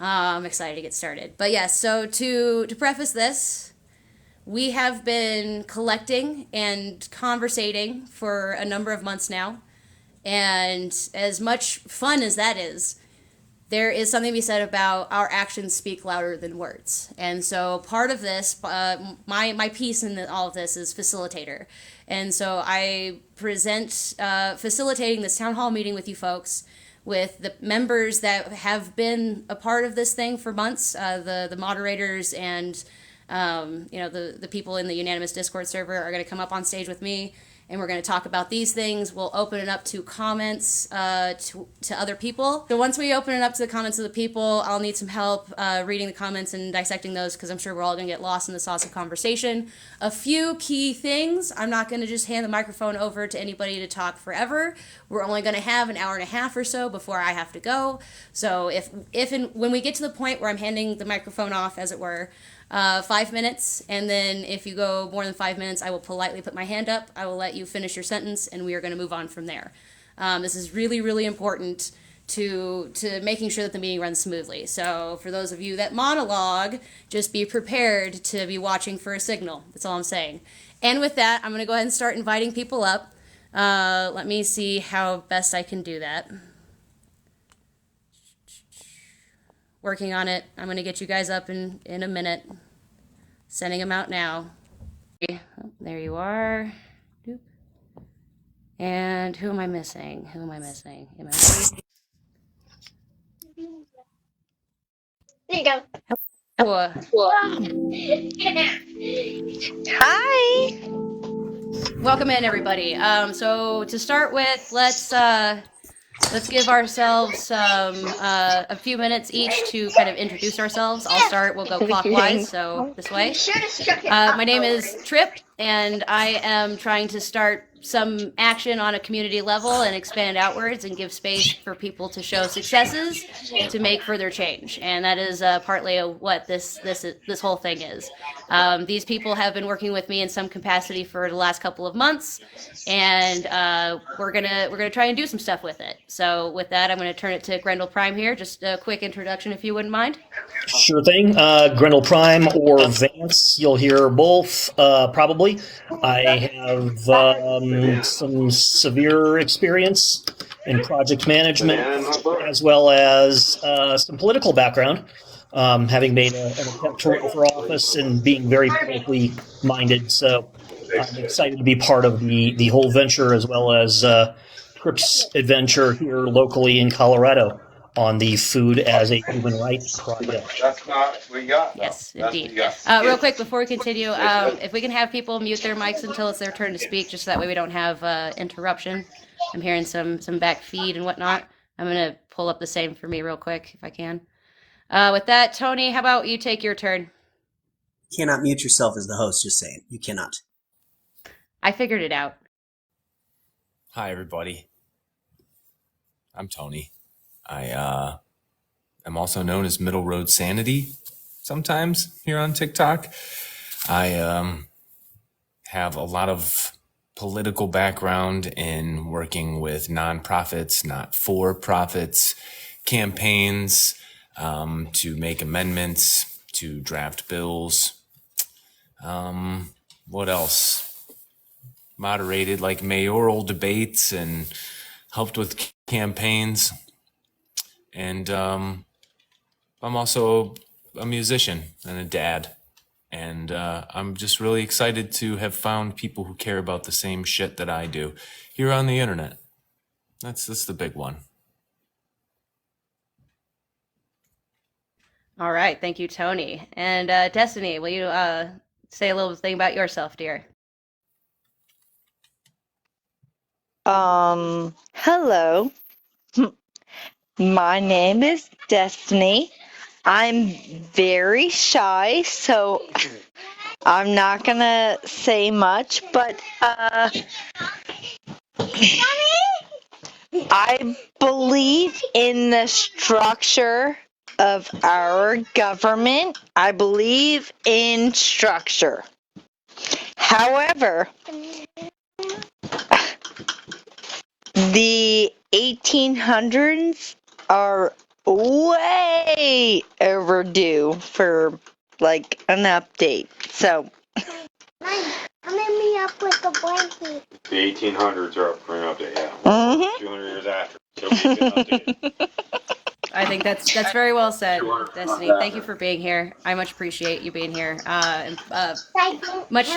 I'm excited to get started. But yes, so to preface this, we have been collecting and conversating for a number of months now. And as much fun as that is, there is something to be said about our actions speak louder than words. And so part of this, my piece in all of this is facilitator. And so I present facilitating this town hall meeting with you folks, with the members that have been a part of this thing for months, the moderators and the people in the Unanimous Discord server are going to come up on stage with me, and we're going to talk about these things. We'll open it up to comments to other people. So once we open it up to the comments of the people, I'll need some help reading the comments and dissecting those, because I'm sure we're all going to get lost in the sauce of conversation. A few key things. I'm not going to just hand the microphone over to anybody to talk forever. We're only going to have an hour and a half or so before I have to go. So when we get to the point where I'm handing the microphone off, as it were, 5 minutes, and then if you go more than 5 minutes, I will politely put my hand up. I will let you finish your sentence, and we are going to move on from there. This is really, really important to making sure that the meeting runs smoothly. So for those of you that monologue, just be prepared to be watching for a signal. That's all I'm saying. And with that, I'm going to go ahead and start inviting people up. Let me see how best I can do that. Working on it. I'm going to get you guys up in a minute. Sending them out now. Oh, there you are. And who am I missing? Am I missing? There you go. Oh, Hi. welcome in, everybody. So to start with, let's give ourselves a few minutes each to kind of introduce ourselves. I'll start. We'll go clockwise, so this way. My name is Trip, and I am trying to start some action on a community level and expand outwards and give space for people to show successes to make further change. And that is partly what this whole thing is. These people have been working with me in some capacity for the last couple of months, and we're gonna try and do some stuff with it. So with that, I'm gonna turn it to Grendel Prime here. Just a quick introduction, if you wouldn't mind. Sure thing. Grendel Prime or Vance, you'll hear both, probably. I have some severe experience in project management, as well as some political background, having made an attempt to run for office and being very politically minded. So I'm excited to be part of the whole venture, as well as Trip's adventure here locally in Colorado on the Food as a Human Rights Project. That's not what we got. Yes, indeed. Real quick before we continue, if we can have people mute their mics until it's their turn to speak, just so that way we don't have interruption. I'm hearing some back feed and whatnot. I'm going to pull up the same for me real quick if I can. With that, Tony, how about you take your turn? You cannot mute yourself as the host, just saying. You cannot. I figured it out. Hi, everybody. I'm Tony. I am also known as Middle Road Sanity sometimes here on TikTok. I have a lot of political background in working with nonprofits, not-for-profits, campaigns, to make amendments, to draft bills. What else? Moderated like mayoral debates and helped with campaigns. And I'm also a musician and a dad. And I'm just really excited to have found people who care about the same shit that I do here on the internet. That's the big one. All right. Thank you, Tony. And Destiny, will you say a little thing about yourself, dear? Hello. My name is Destiny. I'm very shy, so I'm not gonna say much, but I believe in the structure of our government. I believe in structure. However, the 1800s are way overdue for like an update. So I'm gonna be up with the blanket. The 1800s are up for an update, yeah. 200 years after. It'll be a good update. I think that's very well said, Destiny. Thank you for being here. I much appreciate you being here. Much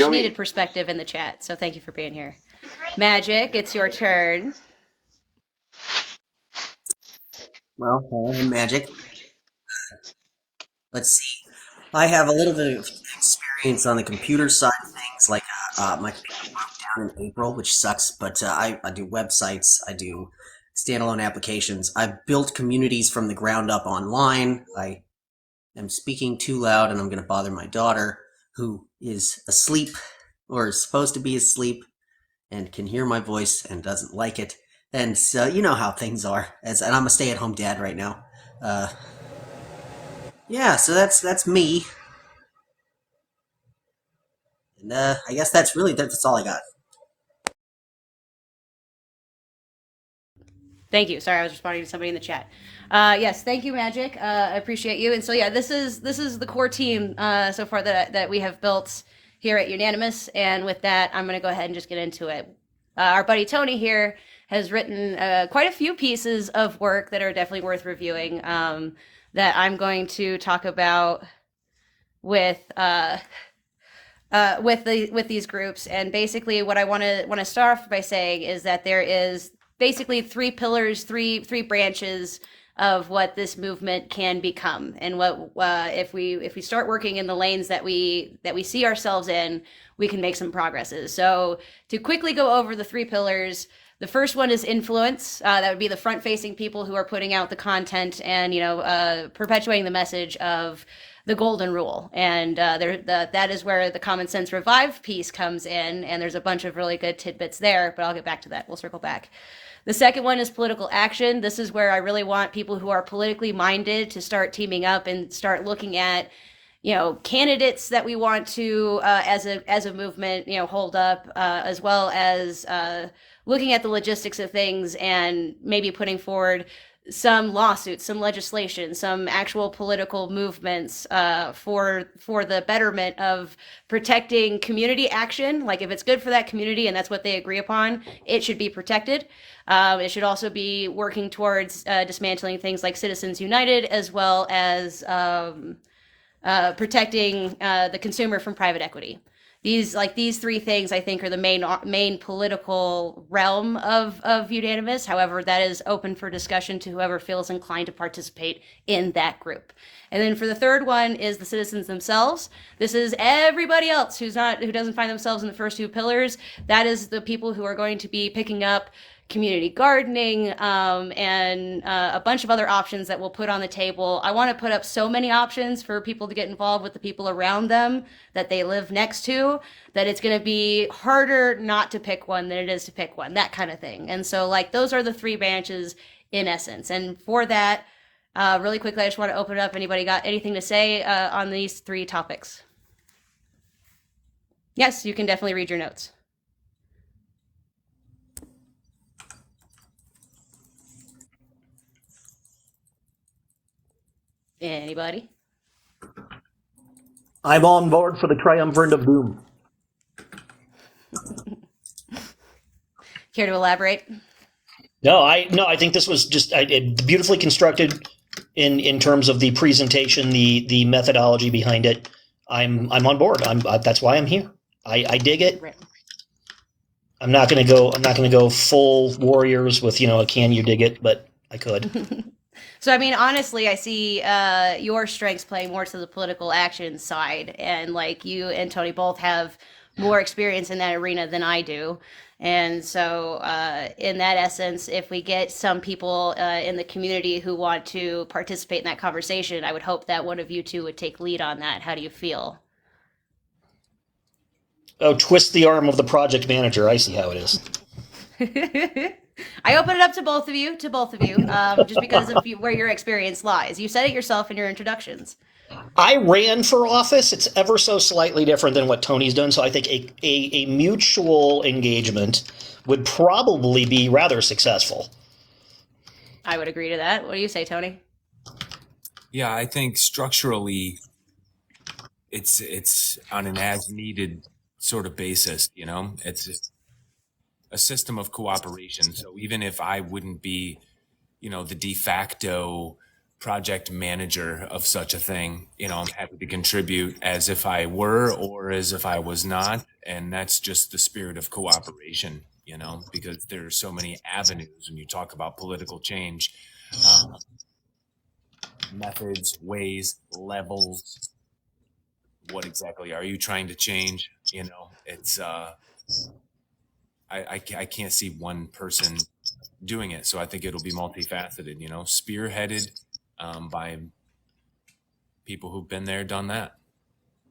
needed perspective in the chat. So thank you for being here. Magic, it's your turn. Well, I'm Magic. Let's see. I have a little bit of experience on the computer side of things. Like my computer broke down in April, which sucks. But I do websites. I do standalone applications. I've built communities from the ground up online. I am speaking too loud, and I'm going to bother my daughter, who is asleep or is supposed to be asleep, and can hear my voice and doesn't like it. And so you know how things are. And I'm a stay-at-home dad right now. Yeah, so that's me. And I guess that's all I got. Thank you. Sorry, I was responding to somebody in the chat. Yes, thank you, Magic. I appreciate you. And so yeah, this is the core team so far that we have built here at Unanimous. And with that, I'm going to go ahead and just get into it. Our buddy Tony here has written quite a few pieces of work that are definitely worth reviewing. That I'm going to talk about with these groups. And basically, what I want to start off by saying is that there is basically three pillars, three branches of what this movement can become, and what if we start working in the lanes that we see ourselves in, we can make some progresses. So to quickly go over the three pillars. The first one is influence. That would be the front-facing people who are putting out the content and perpetuating the message of the golden rule. And that is where the Common Sense Revive piece comes in. And there's a bunch of really good tidbits there, but I'll get back to that. We'll circle back. The second one is political action. This is where I really want people who are politically minded to start teaming up and start looking at candidates that we want to as a movement hold up, as well as looking at the logistics of things and maybe putting forward some lawsuits, some legislation, some actual political movements for the betterment of protecting community action. Like if it's good for that community and that's what they agree upon, it should be protected. It should also be working towards dismantling things like Citizens United, as well as protecting the consumer from private equity. These three things I think are the main political realm of Unanimous. However, that is open for discussion to whoever feels inclined to participate in that group. And then for the third one is the citizens themselves. This is everybody else who doesn't find themselves in the first two pillars. That is the people who are going to be picking up community gardening, and a bunch of other options that we'll put on the table. I want to put up so many options for people to get involved with the people around them that they live next to, that it's going to be harder not to pick one than it is to pick one, that kind of thing. And so those are the three branches in essence. And for that, really quickly, I just want to open it up. Anybody got anything to say on these three topics? Yes, you can definitely read your notes. Anybody? I'm on board for the triumvirate of doom. Care to elaborate? No, I think this was just beautifully constructed in terms of the presentation, the methodology behind it. I'm on board. That's why I'm here. I dig it. Right. I'm not gonna go full warriors with a can you dig it, but I could. So, I mean, honestly, I see your strengths playing more to the political action side. And you and Tony both have more experience in that arena than I do. And so in that essence, if we get some people in the community who want to participate in that conversation, I would hope that one of you two would take lead on that. How do you feel? Oh, twist the arm of the project manager. I see how it is. I open it up to both of you, just because of where your experience lies. You said it yourself in your introductions. I ran for office. It's ever so slightly different than what Tony's done, so I think a mutual engagement would probably be rather successful. I would agree to that. What do you say, Tony? Yeah, I think structurally, it's on an as needed sort of basis. It's a system of cooperation. So even if I wouldn't be, the de facto project manager of such a thing, I'm happy to contribute as if I were or as if I was not. And that's just the spirit of cooperation, because there are so many avenues when you talk about political change, methods, ways, levels. What exactly are you trying to change? It's, I can't see one person doing it. So I think it'll be multifaceted, spearheaded by people who've been there, done that.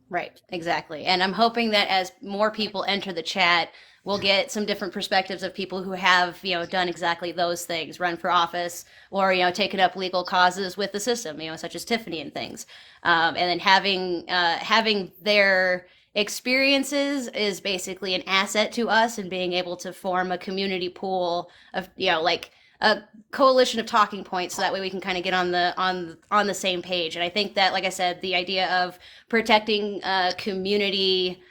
Right, exactly. And I'm hoping that as more people enter the chat, we'll get some different perspectives of people who have, done exactly those things, run for office or, taken up legal causes with the system, such as Tiffany and things. And then having their experiences is basically an asset to us and being able to form a community pool of, like a coalition of talking points so that way we can kind of get on the same page. And I think that, like I said, the idea of protecting community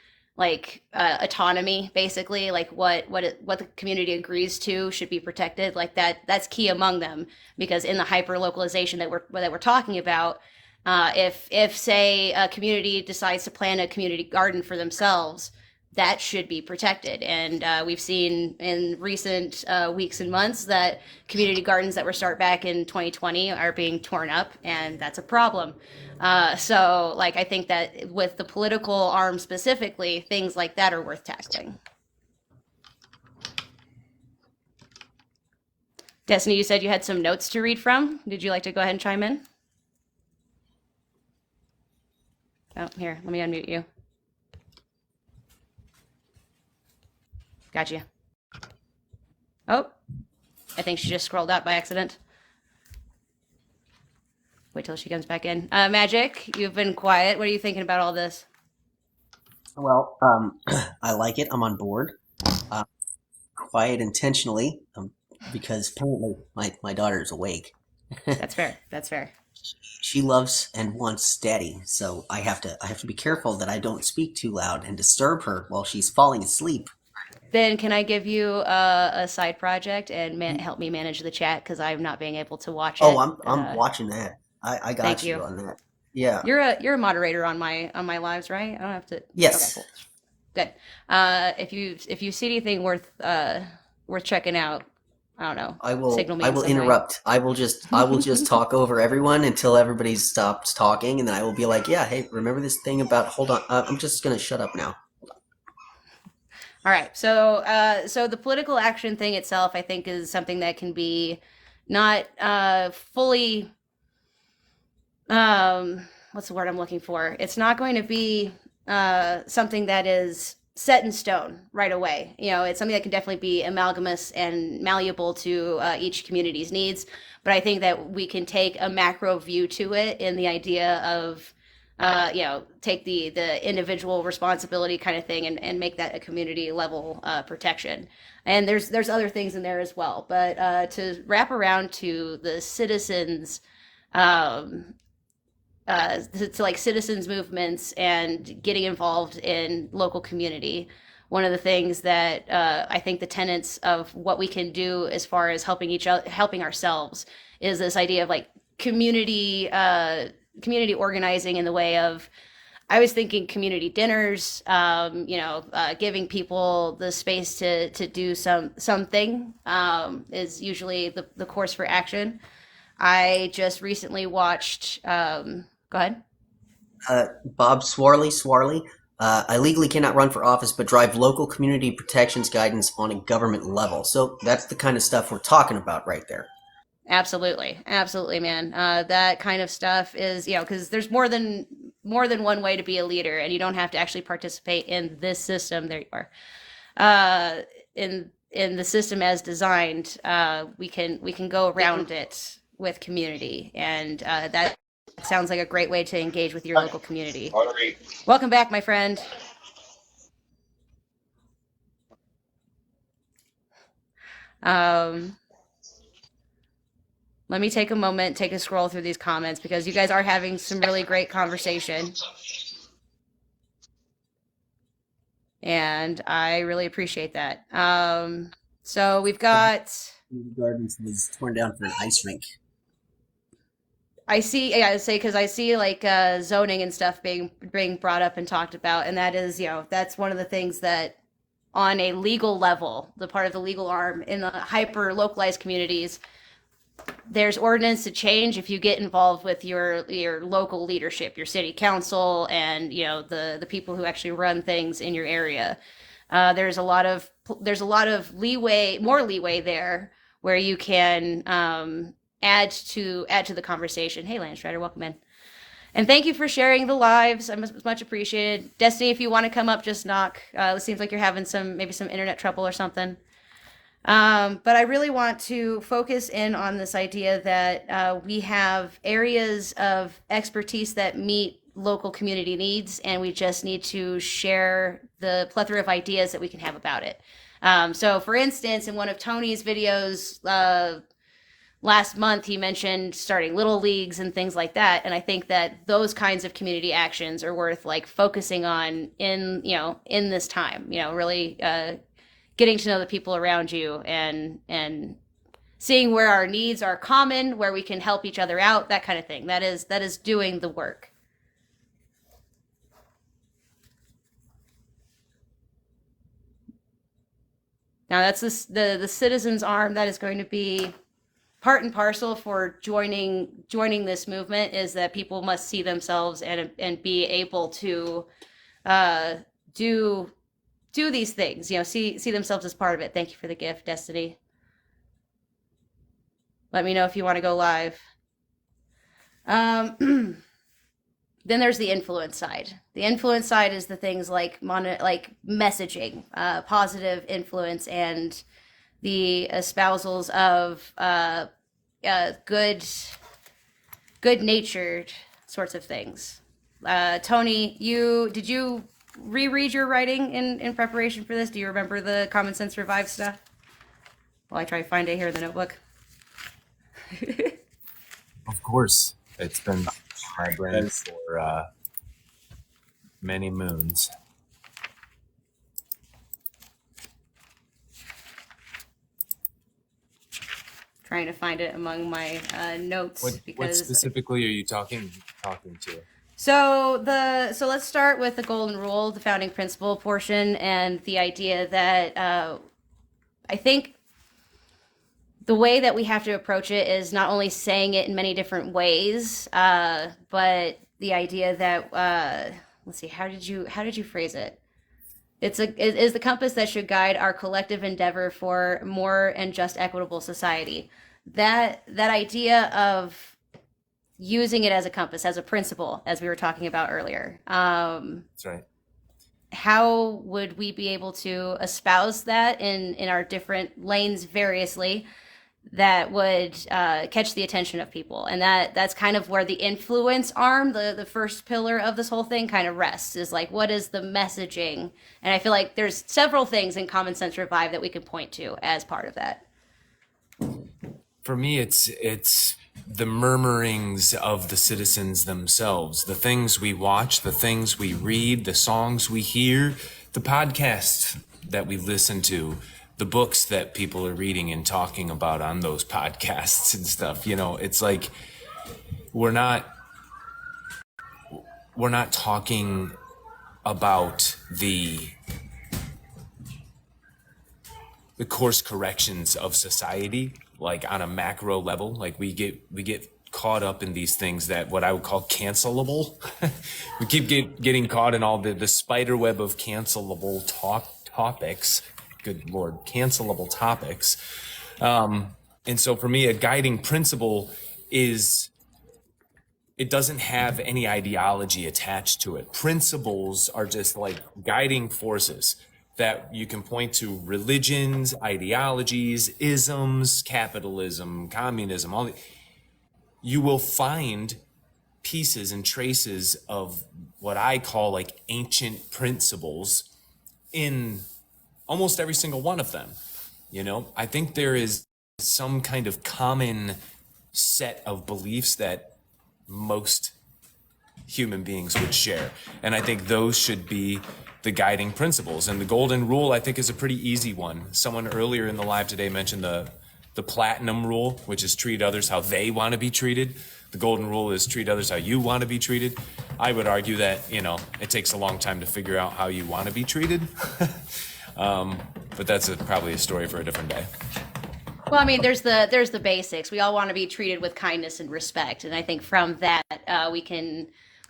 autonomy, basically, like what the community agrees to should be protected, like that's key among them, because in the hyper localization that we're talking about, if say a community decides to plant a community garden for themselves, that should be protected. And we've seen in recent weeks and months that community gardens that were started back in 2020 are being torn up, and that's a problem. So, I think that with the political arm specifically, things like that are worth tackling. Destiny, you said you had some notes to read from. Did you like to go ahead and chime in? Oh, here, let me unmute you. Gotcha. Oh, I think she just scrolled out by accident. Wait till she comes back in. Magic, you've been quiet. What are you thinking about all this? Well, I like it. I'm on board. Quiet intentionally, because apparently my daughter is awake. That's fair. That's fair. She loves and wants steady, so I have to be careful that I don't speak too loud and disturb her while she's falling asleep. Then can I give you a side project and help me manage the chat, because I'm not being able to watch it? Oh, I'm watching that. I got Thank you you on that. Yeah. You're a moderator on my lives, right? I don't have to. Yes. Okay, cool. Good. If you see anything worth checking out, I don't know. I will. Signal me I will interrupt. I will just talk over everyone until everybody stops talking, and then I will be like, "Yeah, hey, remember this thing about? Hold on, I'm just gonna shut up now." All right. So the political action thing itself, I think, is something that can be not fully. What's the word I'm looking for? It's not going to be something that is set in stone right away. It's something that can definitely be amalgamous and malleable to each community's needs. But I think that we can take a macro view to it in the idea of, take the individual responsibility kind of thing and make that a community level protection. And there's other things in there as well. But to wrap around to the citizens, to like citizens movements and getting involved in local community. One of the things that I think the tenets of what we can do as far as helping ourselves is this idea of like community organizing in the way of, I was thinking community dinners, giving people the space to do something is usually the course for action. I just recently watched. Go ahead. Bob Swarley. I legally cannot run for office, but drive local community protections guidance on a government level. So that's the kind of stuff we're talking about right there. Absolutely, man. That kind of stuff is, because there's more than one way to be a leader, and you don't have to actually participate in this system. There you are. In the system as designed, we can go around it with community, and that sounds like a great way to engage with your local community. Welcome back, my friend. Let me take a moment, take a scroll through these comments because you guys are having some really great conversation. And I really appreciate that. So we've got. The gardens was torn down for an ice rink. I see. Yeah, I say because I see like zoning and stuff being brought up and talked about, and that is, that's one of the things that, on a legal level, the part of the legal arm in the hyper localized communities, there's ordinance to change if you get involved with your local leadership, your city council, and the people who actually run things in your area. There's a lot of leeway, more leeway there, where you can add to the conversation. Hey, Landstrider, welcome in, and thank you for sharing the lives. I'm much appreciated. Destiny, if you want to come up, just knock. It seems like you're having some internet trouble or something. But I really want to focus in on this idea that we have areas of expertise that meet local community needs, and we just need to share the plethora of ideas that we can have about it. So, for instance, in one of Tony's videos last month, he mentioned starting little leagues and things like that, and I think that those kinds of community actions are worth like focusing on in this time. Really getting to know the people around you and seeing where our needs are common, where we can help each other out, that kind of thing. That is doing the work. Now that's the citizens arm that is going to be part and parcel for joining this movement, is that people must see themselves and be able to do these things, see themselves as part of it. Thank you for the gift, Destiny. Let me know if you want to go live. Then there's the influence side. The influence side is the things like messaging, positive influence, and the espousals of good-natured sorts of things. Tony, did you reread your writing in preparation for this? Do you remember the Common Sense Revive stuff? Well, I try to find it here in the notebook. Of course, it's been my brain for many moons. Trying to find it among my notes. What specifically are you talking to? So let's start with the golden rule, the founding principle portion, and the idea that I think the way that we have to approach it is not only saying it in many different ways, but the idea that let's see, how did you phrase it? It is the compass that should guide our collective endeavor for more and just equitable society. That idea of using it as a compass, as a principle, as we were talking about earlier. That's right. How would we be able to espouse that in our different lanes variously, that would catch the attention of people? And that's kind of where the influence arm, the first pillar of this whole thing, kind of rests, is like, what is the messaging? And I feel like there's several things in Common Sense Revive that we can point to as part of that. For me, it's the murmurings of the citizens themselves, the things we watch, the things we read, the songs we hear, the podcasts that we listen to, the books that people are reading and talking about on those podcasts and stuff. It's like we're not talking about the course corrections of society, like on a macro level. Like we get caught up in these things that what I would call cancelable. We keep getting caught in all the spider web of cancelable topics. Good Lord, cancelable topics. And so for me, a guiding principle is, it doesn't have any ideology attached to it. Principles are just like guiding forces that you can point to: religions, ideologies, isms, capitalism, communism, all the, you will find pieces and traces of what I call like ancient principles in almost every single one of them. I think there is some kind of common set of beliefs that most human beings would share. And I think those should be the guiding principles. And the golden rule, I think, is a pretty easy one. Someone earlier in the live today mentioned the platinum rule, which is treat others how they want to be treated. The golden rule is treat others how you want to be treated. I would argue that, it takes a long time to figure out how you want to be treated. But that's probably a story for a different day. Well, I mean, there's the basics. We all want to be treated with kindness and respect, and I think from that we can,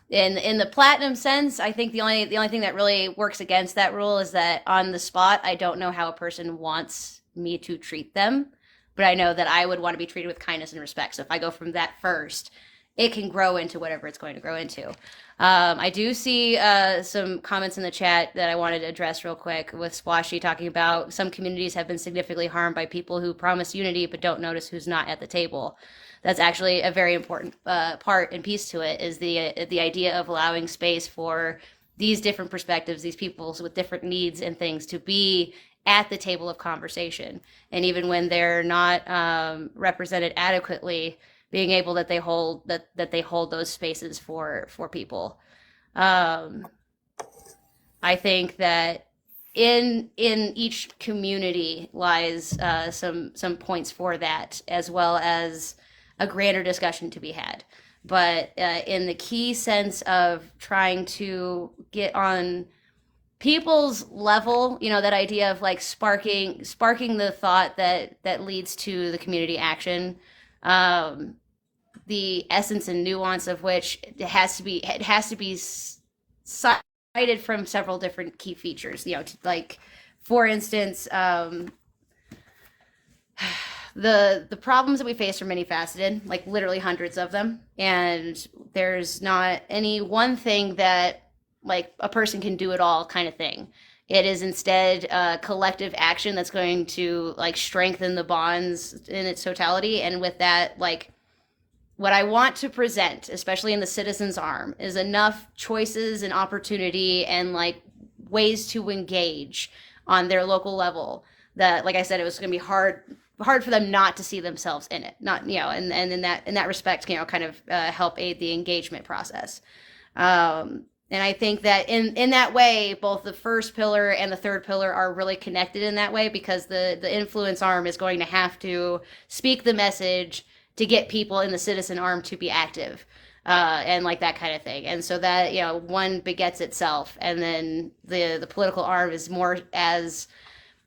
in the platinum sense, I think the only thing that really works against that rule is that on the spot, I don't know how a person wants me to treat them, but I know that I would want to be treated with kindness and respect. So if I go from that first, it can grow into whatever it's going to grow into. I do see some comments in the chat that I wanted to address real quick, with Swashy talking about some communities have been significantly harmed by people who promise unity but don't notice who's not at the table. That's actually a very important part and piece to it, is the idea of allowing space for these different perspectives, these peoples with different needs and things to be at the table of conversation. And even when they're not represented adequately, being able that they hold those spaces for people. I think that in each community lies some points for that, as well as a grander discussion to be had. But in the key sense of trying to get on people's level, that idea of like sparking the thought that leads to the community action. The essence and nuance of which it has to be cited from several different key features. Like for instance, the problems that we face are many faceted, like literally hundreds of them, and there's not any one thing that like a person can do it all kind of thing. It is instead a collective action that's going to like strengthen the bonds in its totality. And with that, like, what I want to present, especially in the citizens arm, is enough choices and opportunity and like ways to engage on their local level that, like I said, it was going to be hard for them not to see themselves in it, not, and in that respect, kind of help aid the engagement process. And I think that in that way, both the first pillar and the third pillar are really connected in that way, because the influence arm is going to have to speak the message to get people in the citizen arm to be active, and like that kind of thing. And so that, one begets itself, and then the political arm is more as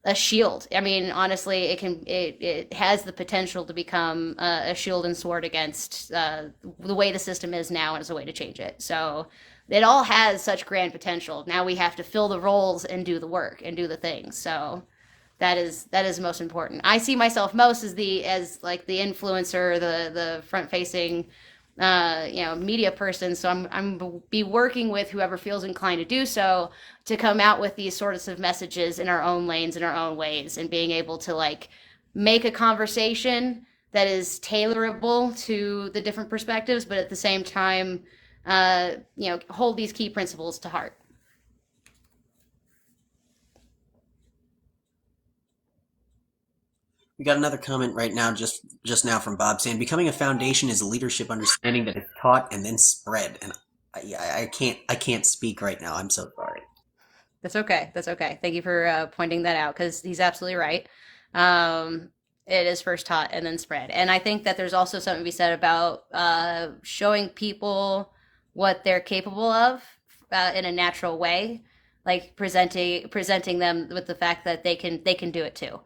a shield. I mean, honestly, it has the potential to become a shield and sword against the way the system is now, and as a way to change it. So it all has such grand potential. Now we have to fill the roles and do the work and do the things. So that is most important. I see myself most as the influencer, the front facing, media person. So I'm be working with whoever feels inclined to do so, to come out with these sorts of messages in our own lanes, in our own ways, and being able to like make a conversation that is tailorable to the different perspectives, but at the same time, hold these key principles to heart. We got another comment right now, just now from Bob, saying becoming a foundation is a leadership understanding that is taught and then spread. And I can't speak right now. I'm so sorry. That's okay. Thank you for pointing that out, because he's absolutely right. It is first taught and then spread. And I think that there's also something to be said about showing people what they're capable of in a natural way, like presenting them with the fact that they can do it too.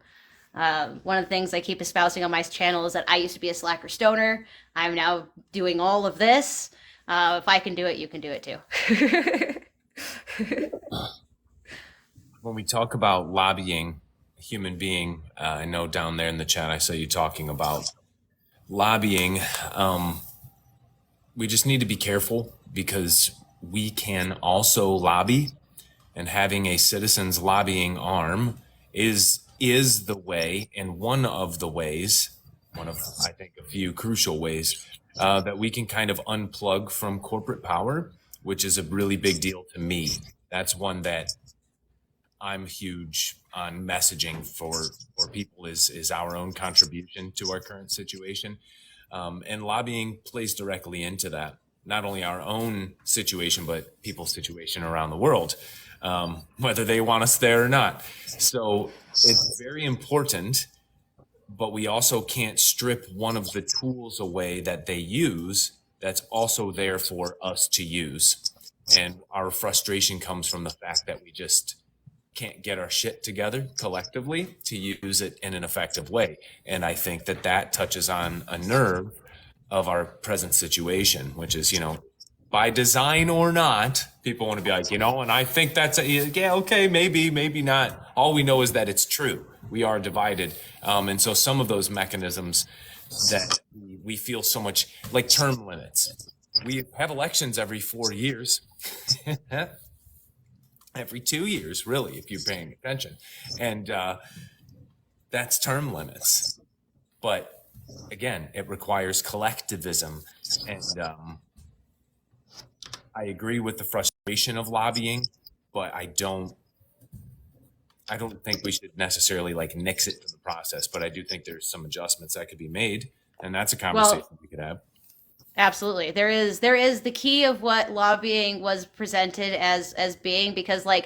One of the things I keep espousing on my channel is that I used to be a slacker stoner. I'm now doing all of this. If I can do it, you can do it too. When we talk about lobbying, human being, I know down there in the chat I saw you talking about lobbying. We just need to be careful, because we can also lobby, and having a citizens lobbying arm is the way, and one of, I think, a few crucial ways that we can kind of unplug from corporate power, which is a really big deal to me. That's one that I'm huge on messaging for people, is our own contribution to our current situation. And lobbying plays directly into that, not only our own situation, but people's situation around the world, whether they want us there or not. So it's very important, but we also can't strip one of the tools away that they use that's also there for us to use. And our frustration comes from the fact that we just can't get our shit together collectively to use it in an effective way. And I think that that touches on a nerve of our present situation, which is, by design or not, people want to be like, and I think that's okay, maybe not. All we know is that it's true. We are divided. And so some of those mechanisms that we feel so much like term limits. We have elections every 4 years. Every 2 years, really, if you're paying attention. And that's term limits. But again, it requires collectivism. And I agree with the frustration of lobbying, but I don't think we should necessarily nix it from the process. But I do think there's some adjustments that could be made. And that's a conversation we could have. Absolutely. There is the key of what lobbying was presented as being, because the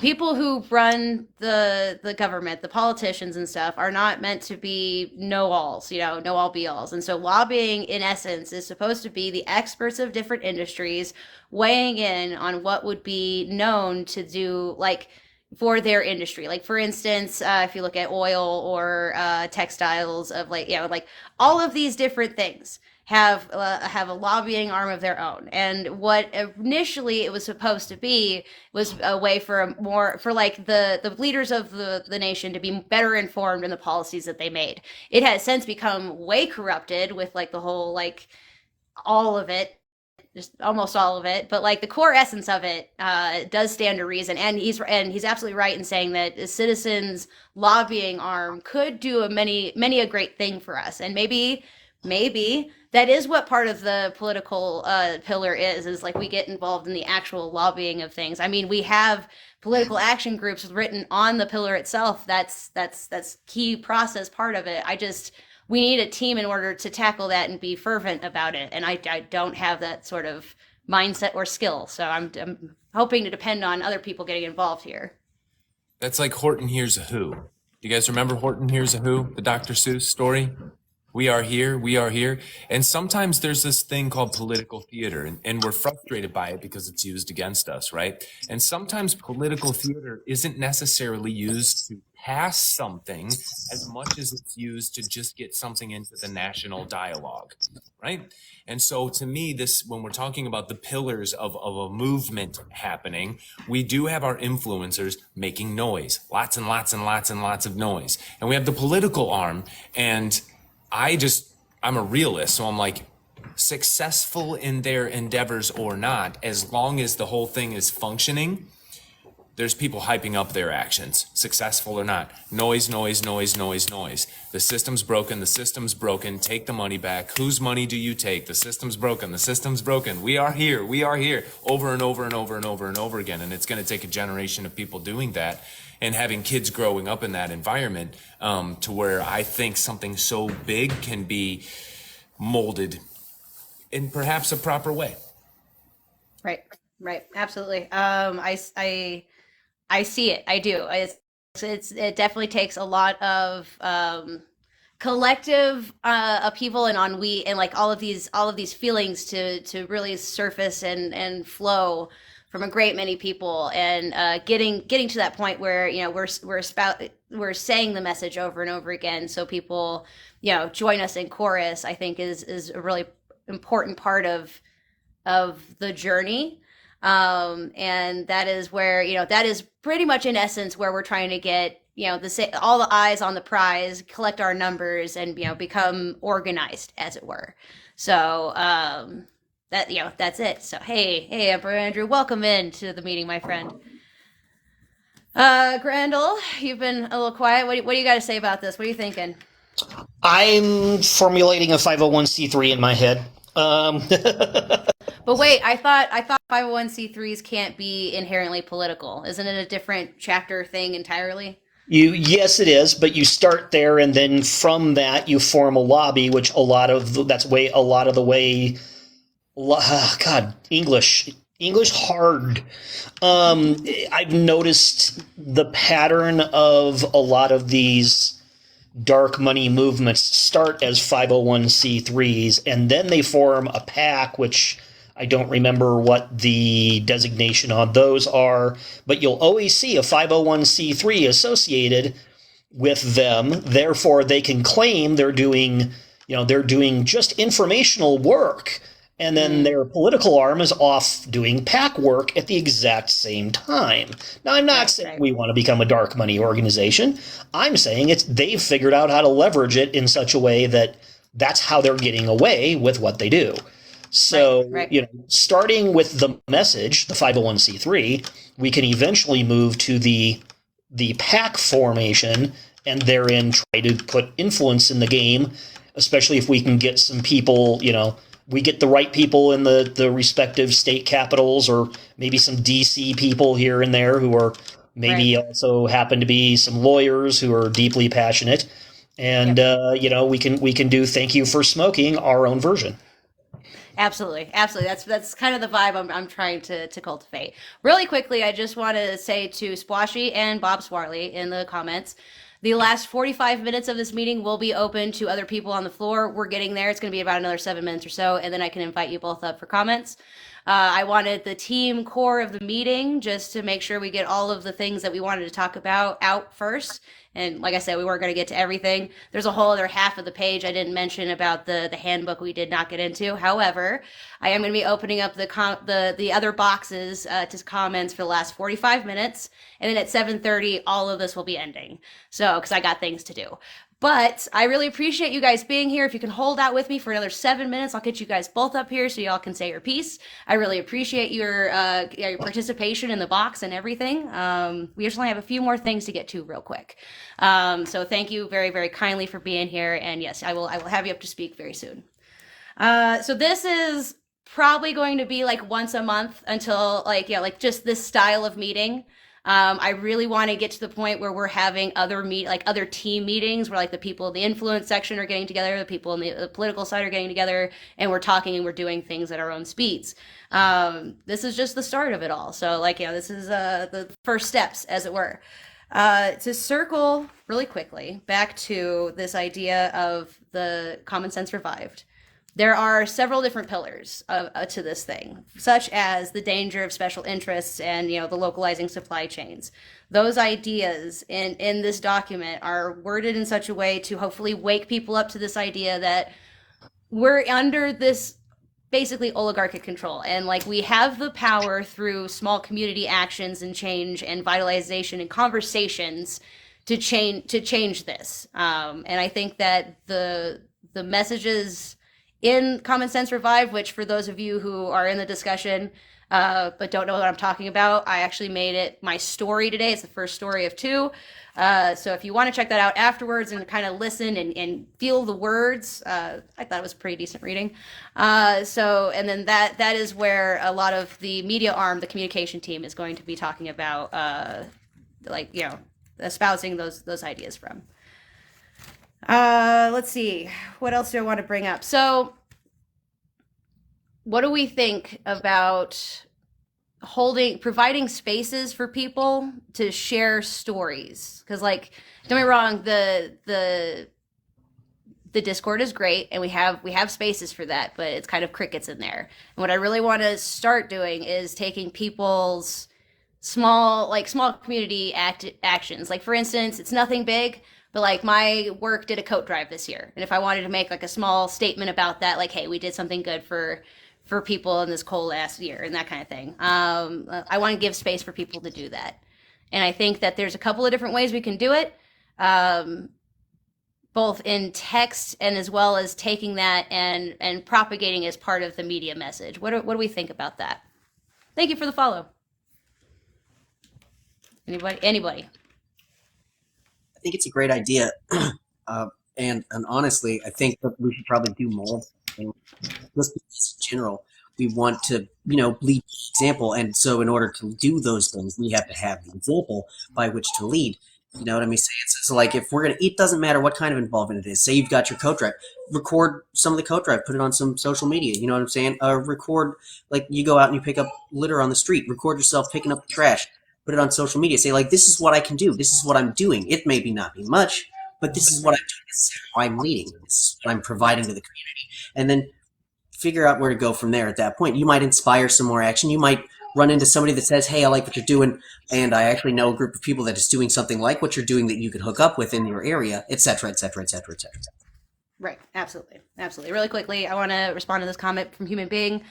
people who run the government, the politicians and stuff, are not meant to be know-alls, know-all be-alls. And so lobbying, in essence, is supposed to be the experts of different industries weighing in on what would be known to do, for their industry. For instance, if you look at oil or textiles, of all of these different things have a lobbying arm of their own. And what initially it was supposed to be was a way for the leaders of the nation to be better informed in the policies that they made. It has since become way corrupted with the whole all of it, just almost all of it, but the core essence of it does stand to reason. And he's absolutely right in saying that the citizens lobbying arm could do many a great thing for us. And maybe that is what part of the political pillar is we get involved in the actual lobbying of things. I mean, we have political action groups written on the pillar itself. That's key process part of it. We need a team in order to tackle that and be fervent about it. And I don't have that sort of mindset or skill. So I'm hoping to depend on other people getting involved here. That's like Horton Hears a Who. You guys remember Horton Hears a Who, the Dr. Seuss story? We are here. And sometimes there's this thing called political theater, and we're frustrated by it because it's used against us, right? And sometimes political theater isn't necessarily used to pass something as much as it's used to just get something into the national dialogue, right? And so to me, when we're talking about the pillars of a movement happening, we do have our influencers making noise, lots and lots and lots and lots of noise. And we have the political arm, and I'm a realist, so I'm successful in their endeavors or not, as long as the whole thing is functioning, there's people hyping up their actions, successful or not. Noise, noise, noise, noise, noise. The system's broken, take the money back. Whose money do you take? The system's broken, We are here, over and over and over and over and over again. And it's going to take a generation of people doing that and having kids growing up in that environment to where I think something so big can be molded in perhaps a proper way. Right. Absolutely. I see it. I do. It definitely takes a lot of collective upheaval and ennui and all of these feelings to really surface and flow from a great many people, and getting to that point where we're saying the message over and over again, so people join us in chorus. I think is a really important part of the journey. And that is where that is pretty much in essence where we're trying to get all the eyes on the prize, collect our numbers, and become organized, as it were. So that's it. So hey Emperor Andrew, welcome in to the meeting, my friend. Grandel, you've been a little quiet. What do you got to say about this? What are you thinking? I'm formulating a 501c3 in my head. But wait, I thought 501c3s can't be inherently political. Isn't it a different chapter thing entirely? Yes, it is, but you start there, and then from that you form a lobby, which a lot of the way. God, English hard. I've noticed the pattern of a lot of these dark money movements start as 501c3s, and then they form a PAC, which I don't remember what the designation on those are, but you'll always see a 501c3 associated with them. Therefore, they can claim they're doing just informational work, and then their political arm is off doing PAC work at the exact same time. Now, I'm not saying we want to become a dark money organization. I'm saying they've figured out how to leverage it in such a way that that's how they're getting away with what they do. So, starting with the message, the 501c3, we can eventually move to the PAC formation, and therein try to put influence in the game, especially if we can get some people, we get the right people in the respective state capitals, or maybe some DC people here and there who are maybe also happen to be some lawyers who are deeply passionate. And, we can do Thank You for Smoking, our own version. Absolutely. That's kind of the vibe I'm trying to cultivate. Really quickly, I just want to say to Splashy and Bob Swarley in the comments, the last 45 minutes of this meeting will be open to other people on the floor. We're getting there. It's going to be about another 7 minutes or so, and then I can invite you both up for comments. I wanted the team core of the meeting just to make sure we get all of the things that we wanted to talk about out first. And like I said, we weren't going to get to everything. There's a whole other half of the page I didn't mention about the handbook we did not get into. However, I am going to be opening up the other boxes to comments for the last 45 minutes. And then at 7:30, all of this will be ending. So, because I got things to do. But I really appreciate you guys being here. If you can hold out with me for another 7 minutes, I'll get you guys both up here so y'all can say your piece. I really appreciate your participation in the box and everything. We just only have a few more things to get to real quick. So thank you very, very kindly for being here. And yes, I will have you up to speak very soon. So this is probably going to be like once a month until just this style of meeting. I really want to get to the point where we're having other team meetings where like the people in the influence section are getting together, the people in the political side are getting together, and we're talking and we're doing things at our own speeds. This is just the start of it all. So this is the first steps, as it were. To circle really quickly back to this idea of the common sense revived. There are several different pillars to this thing, such as the danger of special interests and, the localizing supply chains. Those ideas in this document are worded in such a way to hopefully wake people up to this idea that we're under this basically oligarchic control. And we have the power through small community actions and change and vitalization and conversations to change this. And I think that the messages in Common Sense Revive, which for those of you who are in the discussion but don't know what I'm talking about, I actually made it my story today. It's the first story of 2. So if you want to check that out afterwards and kind of listen and feel the words, I thought it was pretty decent reading. And then that is where a lot of the media arm, the communication team, is going to be talking about, espousing those ideas from. Let's see. What else do I want to bring up? So what do we think about providing spaces for people to share stories? Because don't get me wrong, the Discord is great and we have spaces for that, but it's kind of crickets in there. And what I really want to start doing is taking people's small community actions. For instance, it's nothing big, but my work did a coat drive this year. And if I wanted to make a small statement about that, hey, we did something good for people in this cold ass year and that kind of thing. I want to give space for people to do that. And I think that there's a couple of different ways we can do it, both in text and as well as taking that and propagating as part of the media message. What do we think about that? Thank you for the follow. Anybody? I think it's a great idea, and honestly, I think that we should probably do more. And just in general, we want to, lead example, and so in order to do those things, we have to have the example by which to lead. You know what I mean? So like if we're gonna eat, doesn't matter what kind of involvement it is. Say you've got your coat drive, record some of the coat drive, put it on some social media. You know what I'm saying? Record, like you go out and you pick up litter on the street. Record yourself picking up the trash. Put it on social media. Say like, this is what I can do. This is what I'm doing. It may be not be much, but this is what I'm doing. This is how I'm leading. This is what I'm providing to the community. And then figure out where to go from there. At that point, you might inspire some more action. You might run into somebody that says, hey, I like what you're doing, and I actually know a group of people that is doing something like what you're doing that you could hook up with in your area, et cetera, et cetera, et cetera, et cetera. Right. Absolutely. Absolutely. Really quickly, I want to respond to this comment from Human Being.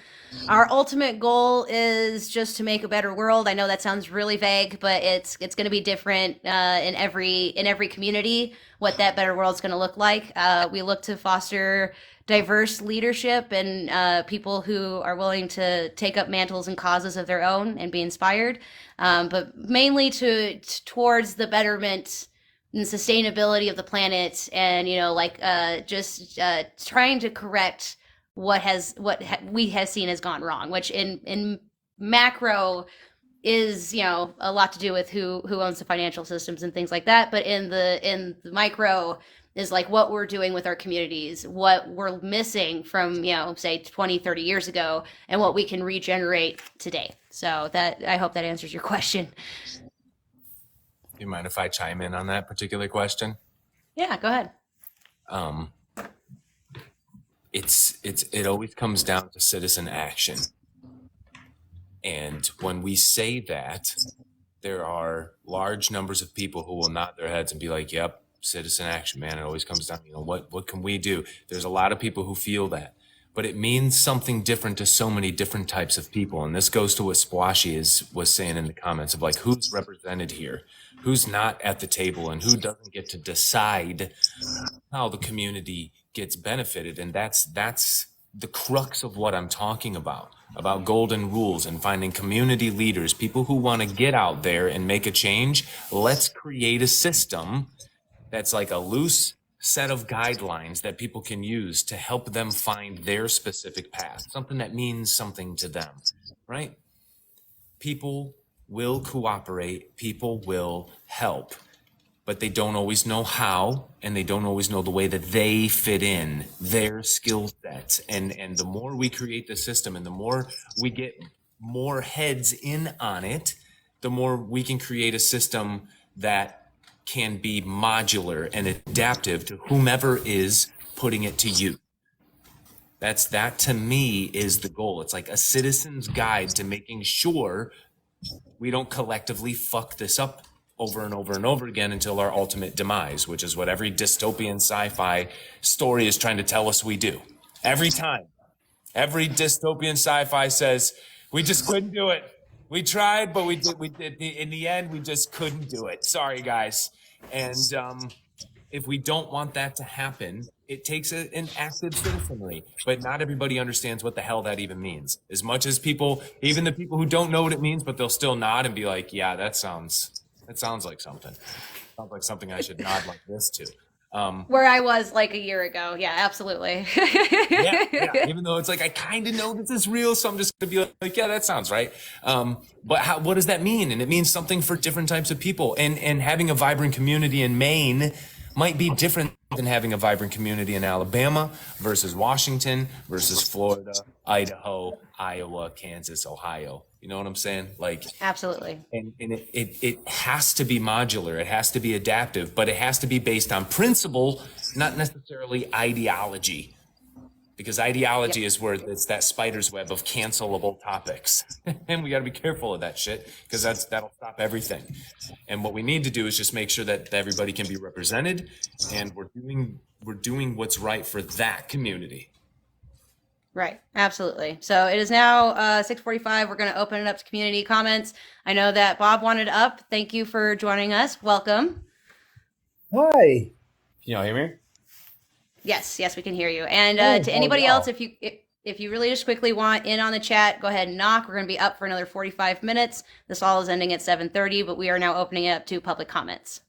Our ultimate goal is just to make a better world. I know that sounds really vague, but it's going to be different in every community. What that better world is going to look like. We look to foster diverse leadership and people who are willing to take up mantles and causes of their own and be inspired, but mainly towards the betterment and sustainability of the planet, and just trying to correct what we have seen has gone wrong, which in macro is a lot to do with who owns the financial systems and things like that, but in the micro is like what we're doing with our communities, what we're missing from say 20, 30 years ago, and what we can regenerate today. So that, I hope that answers your question. Do you mind if I chime in on that particular question? Yeah, go ahead. It always comes down to citizen action. And when we say that, there are large numbers of people who will nod their heads and be like, yep, citizen action, man. It always comes down, what can we do? There's a lot of people who feel that, but it means something different to so many different types of people. And this goes to what Splashy was saying in the comments of like, who's represented here, who's not at the table, and who doesn't get to decide how the community gets benefited. And that's the crux of what I'm talking about golden rules and finding community leaders, people who want to get out there and make a change. Let's create a system that's like a loose set of guidelines that people can use to help them find their specific path, something that means something to them, right? People will cooperate, people will help, but they don't always know how, and they don't always know the way that they fit in, their skill sets. And the more we create the system and the more we get more heads in on it, the more we can create a system that can be modular and adaptive to whomever is putting it to use. That to me is the goal. It's like a citizen's guide to making sure we don't collectively fuck this up over and over and over again until our ultimate demise, which is what every dystopian sci-fi story is trying to tell us we do. Every time. Every dystopian sci-fi says, we just couldn't do it. We tried, but we did. In the end, we just couldn't do it. Sorry, guys. And if we don't want that to happen, it takes an active citizenry. But not everybody understands what the hell that even means. As much as people, even the people who don't know what it means, but they'll still nod and be like, yeah, that sounds like something. Sounds like something I should nod like this to. Where I was like a year ago. Yeah, absolutely. yeah. Even though it's like, I kind of know this is real, so I'm just going to be like, yeah, that sounds right. But what does that mean? And it means something for different types of people. And having a vibrant community in Maine might be different than having a vibrant community in Alabama versus Washington versus Florida, Idaho, Iowa, Kansas, Ohio. You know what I'm saying? Like, absolutely. And it has to be modular. It has to be adaptive, but it has to be based on principle, not necessarily ideology. Because ideology is where it's that spider's web of cancelable topics. And we got to be careful of that shit, because that'll stop everything. And what we need to do is just make sure that everybody can be represented, and we're doing what's right for that community. Right. Absolutely. So it is now 6:45. We're going to open it up to community comments. I know that Bob wanted up. Thank you for joining us. Welcome. Hi. Can y'all hear me? Yes, we can hear you. And to anybody else, if you really just quickly want in on the chat, go ahead and knock. We're going to be up for another 45 minutes. This all is ending at 7:30, but we are now opening it up to public comments.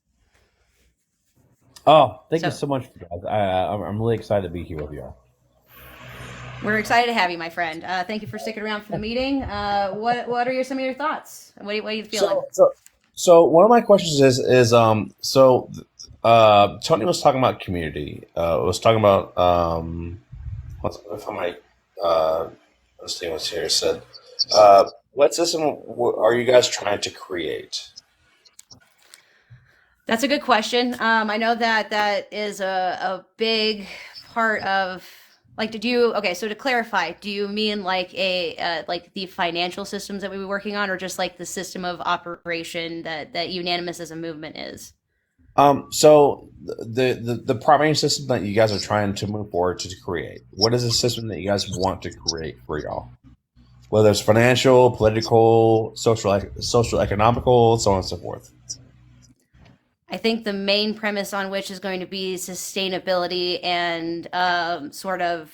Oh, thank you so much, guys. I'm really excited to be here with you all. We're excited to have you, my friend. Thank you for sticking around for the meeting. What are some of your thoughts? What are you feeling? So one of my questions Tony was talking about community. Was talking about if I might let's see what's here said. What system are you guys trying to create? That's a good question. I know that that is a big part of like, did you, okay, so to clarify, do you mean like like the financial systems that we were working on, or just like the system of operation that Unanimous as a movement is? So the primary system that you guys are trying to move forward to create. What is the system that you guys want to create for y'all? Whether it's financial, political, social, economical, so on and so forth. I think the main premise on which is going to be sustainability and sort of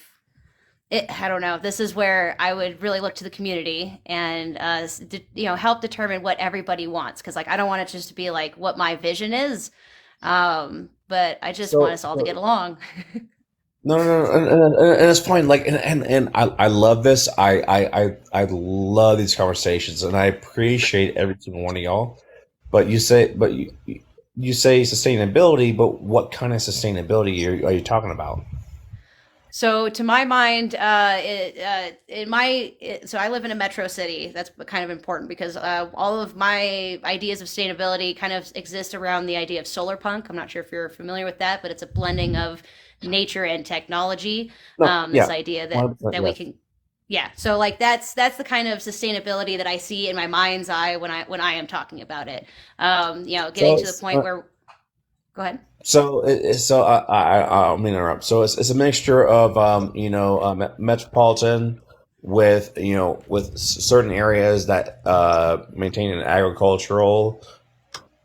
I don't know. This is where I would really look to the community and help determine what everybody wants, because like I don't want it just to be like what my vision is, but I just want So, us all to so get along. no, and it's fine. Like, and I love this. I love these conversations, and I appreciate every single one of y'all. But you say sustainability, but what kind of sustainability are you talking about? So to my mind, so I live in a metro city. That's kind of important because all of my ideas of sustainability kind of exist around the idea of solar punk. I'm not sure if you're familiar with that, but it's a blending of nature and technology. No, This yeah, idea that 100%, we yes. can, yeah. So like that's the kind of sustainability that I see in my mind's eye when I am talking about it. Getting So, to the point where, go ahead. I mean interrupt. So it's a mixture of metropolitan with certain areas that maintain an agricultural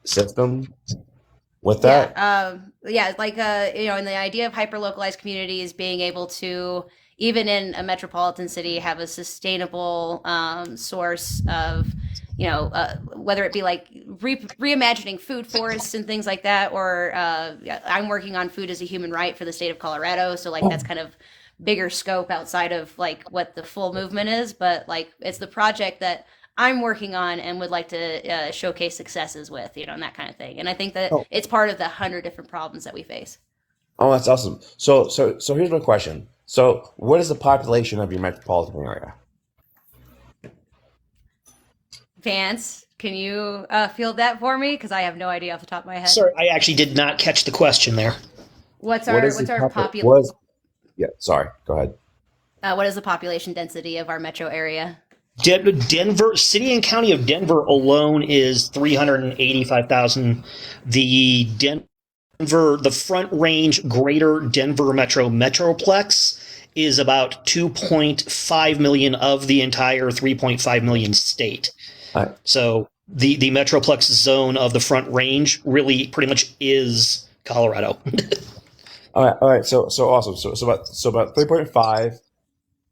system with Yeah, that. yeah, like in the idea of hyper localized communities being able to, even in a metropolitan city, have a sustainable source of, whether it be like reimagining food forests and things like that, or yeah, I'm working on food as a human right for the state of Colorado, so like that's kind of bigger scope outside of like what the full movement is, but like it's the project that I'm working on and would like to showcase successes with, and that kind of thing. And I think that Oh, it's part of the 100 different problems that we face. oh, that's awesome. So here's my question. So what is the population of your metropolitan area? Vance, can you field that for me? Because I have no idea off the top of my head. Sorry, I actually did not catch the question there. What is the What's our what is Yeah, sorry. Go ahead. what is the population density of our metro area? Denver, city and county of Denver alone is 385,000. The Front Range Greater Denver Metroplex is about 2.5 million of the entire 3.5 million state. All right. So the Metroplex zone of the Front Range really pretty much is Colorado. All right. So awesome. So about 3.5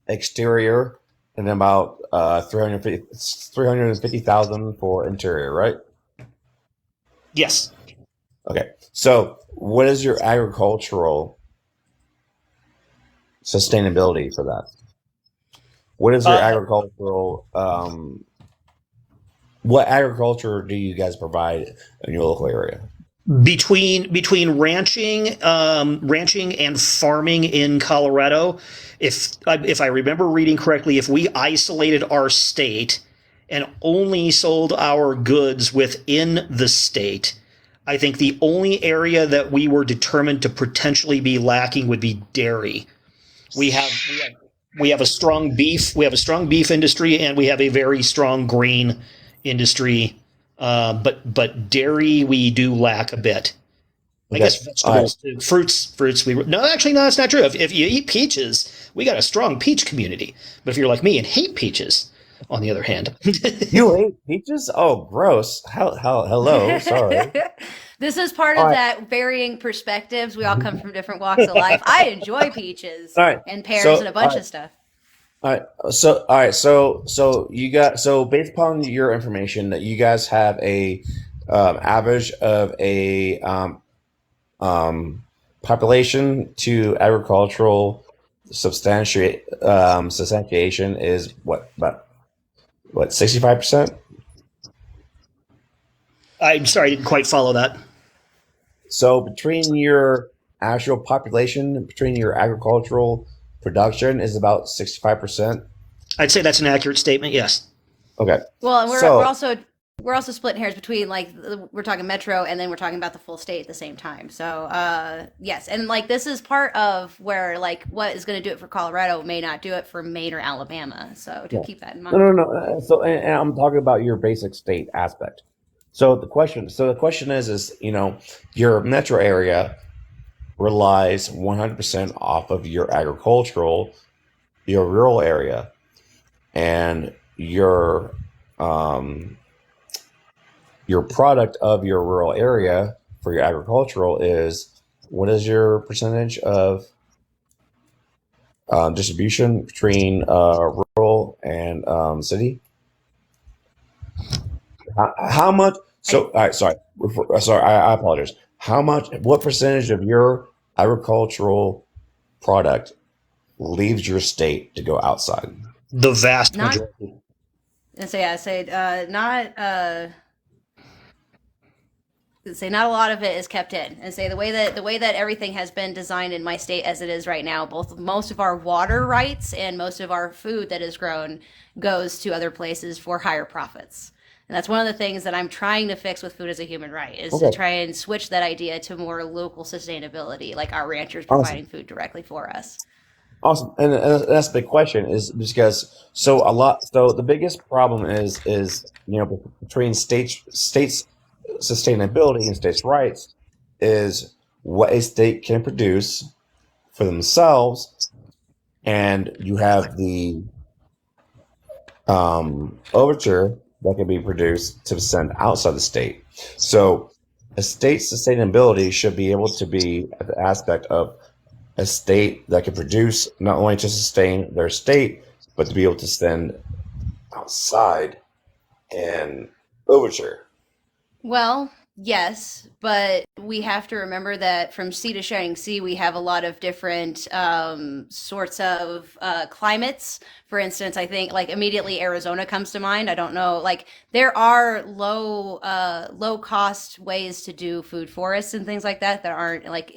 exterior, and then about 350,000 for interior, right? Yes. Okay. So what is your agricultural sustainability for that? What is your Uh, agricultural what agriculture do you guys provide in your local area? between ranching and farming in Colorado, if I remember reading correctly, if we isolated our state and only sold our goods within the state, I think the only area that we were determined to potentially be lacking would be dairy. We have we have a strong beef industry, and we have a very strong grain industry. But dairy we do lack a bit. I Okay. guess All right. vegetables too. Fruits we no, actually no, that's not true. If you eat peaches, we got a strong peach community. But if you're like me and hate peaches, on the other hand, You ate peaches? Oh, gross. Hello. Sorry. This is part All of right. that varying perspectives. We all come from different walks of life. I enjoy peaches All right. and pears and So, a bunch of stuff. all right. So based upon your information, that you guys have a average of a population to agricultural substantiation is what, about what, 65%? I'm sorry, I didn't quite follow that. So between your actual population, between your agricultural production is about 65%. I'd say that's an accurate statement. Yes. Okay. Well, and So we're also splitting hairs between like we're talking metro and then we're talking about the full state at the same time. So yes, and like this is part of where like what is going to do it for Colorado may not do it for Maine or Alabama. So do yeah. keep that in No, mind. no, no. So and I'm talking about your basic state aspect. So the question is your metro area relies 100% off of your rural area, and your product of your rural area for your agricultural is what is your percentage of distribution between rural and city? How much? I So, all right, sorry, I apologize. What percentage of your agricultural product leaves your state to go outside? The vast not majority. and say I say not say not a lot of it is kept in, and say the way that everything has been designed in my state as it is right now, both most of our water rights and most of our food that is grown goes to other places for higher profits. And that's one of the things that I'm trying to fix with food as a human right is to Okay, try and switch that idea to more local sustainability, like our ranchers awesome. providing food directly for us. Awesome, and that's the big question is because so the biggest problem is between states sustainability and states' rights is what a state can produce for themselves, and you have the overture that can be produced to send outside the state. So a state's sustainability should be able to be the aspect of a state that can produce not only to sustain their state, but to be able to send outside and overture. Well, yes, but we have to remember that from sea to shining sea, we have a lot of different sorts of climates. For instance, I think like immediately Arizona comes to mind. I don't know, like there are low cost ways to do food forests and things like that that aren't like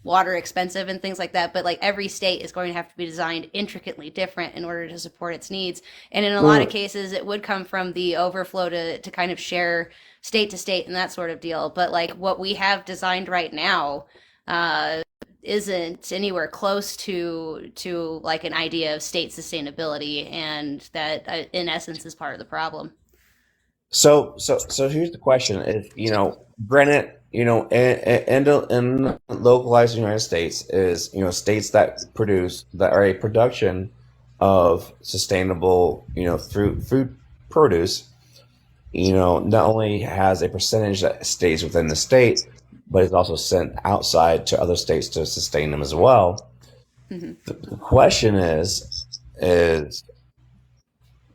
water expensive and things like that. But like every state is going to have to be designed intricately different in order to support its needs. And in a lot of Mm. cases, it would come from the overflow to kind of share state to state and that sort of deal. But like what we have designed right now uh, isn't anywhere close to like an idea of state sustainability, and that in essence is part of the problem. So here's the question: if granted, in localized United States is states that produce that are a production of sustainable food produce not only has a percentage that stays within the state, but it's also sent outside to other states to sustain them as well. Hmm. The question is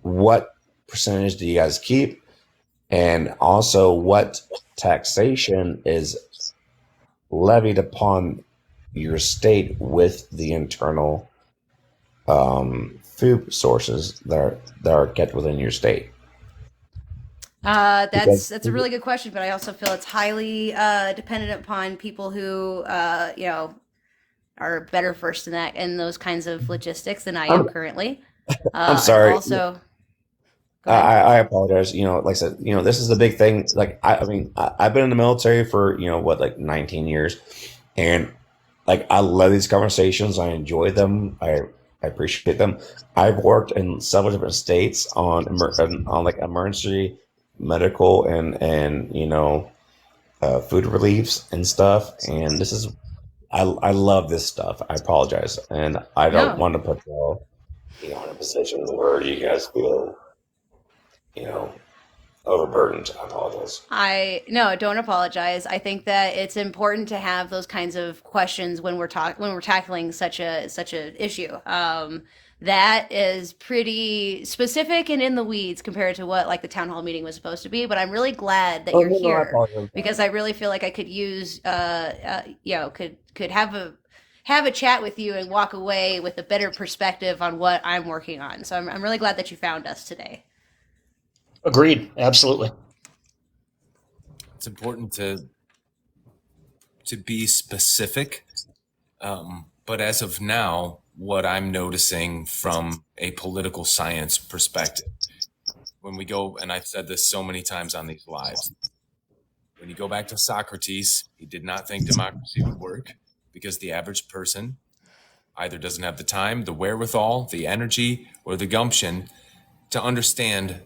what percentage do you guys keep, and also what taxation is levied upon your state with the internal food sources that are kept within your state? Because That's a really good question, but I also feel it's highly dependent upon people who are better versed in that and those kinds of logistics than I am I'm currently. I'm And sorry. also, go I, ahead. I apologize. Like I said, this is the big thing. Like I mean, I've been in the military for what, like 19 years, and like I love these conversations. I enjoy them. I appreciate them. I've worked in several different states on like emergency medical and food reliefs and stuff. And this is I love this stuff. I apologize, and I don't No, want to put y'all in a position where you guys feel you know overburdened. I apologize. I no, don't apologize. I think that it's important to have those kinds of questions when when we're tackling such a issue. That is pretty specific and in the weeds compared to what like the town hall meeting was supposed to be. But I'm really glad that Oh you're no, no, I here apologize. because I really feel like I could use could have a chat with you and walk away with a better perspective on what I'm working on. So I'm really glad that you found us today. Agreed. Absolutely. it's important to be specific. But as of now, what I'm noticing from a political science perspective, when we go, and I've said this so many times on these lives, when you go back to Socrates, he did not think democracy would work because the average person either doesn't have the time, the wherewithal, the energy, or the gumption to understand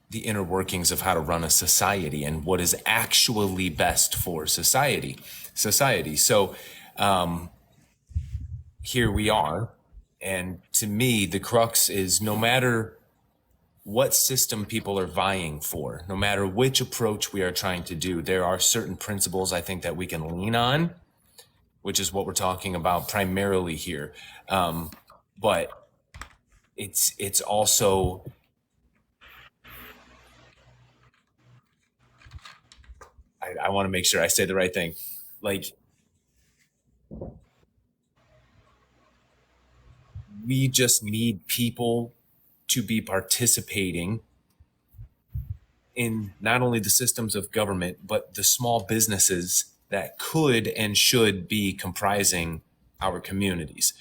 the inner workings of how to run a society and what is actually best for society. So here we are. And to me, the crux is no matter what system people are vying for, no matter which approach we are trying to do, there are certain principles I think that we can lean on, which is what we're talking about primarily here. But it's also, I want to make sure I say the right thing. Like, we just need people to be participating in not only the systems of government, but the small businesses that could and should be comprising our communities.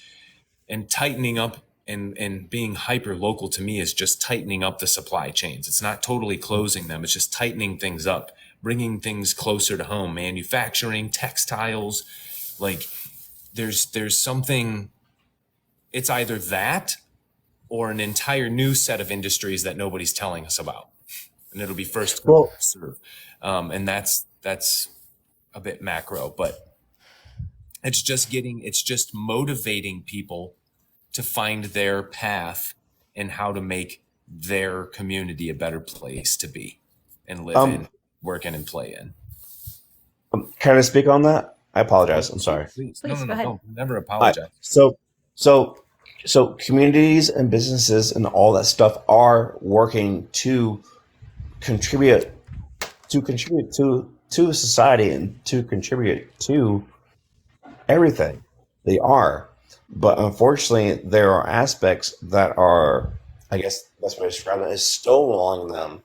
And tightening up and being hyper local to me is just tightening up the supply chains. It's not totally closing them. It's just tightening things up, bringing things closer to home, manufacturing, textiles. Like there's something, it's either that or an entire new set of industries that nobody's telling us about. And it'll be first come, first serve. And that's a bit macro, but it's just motivating people to find their path and how to make their community a better place to be and live in, work in, and play in. Can I speak on that? I apologize. I'm sorry. Please. No, don't never apologize. So communities and businesses and all that stuff are working to contribute to society and to contribute to everything. They are. But unfortunately, there are aspects that are, I guess that's what I describe it, is stonewalling them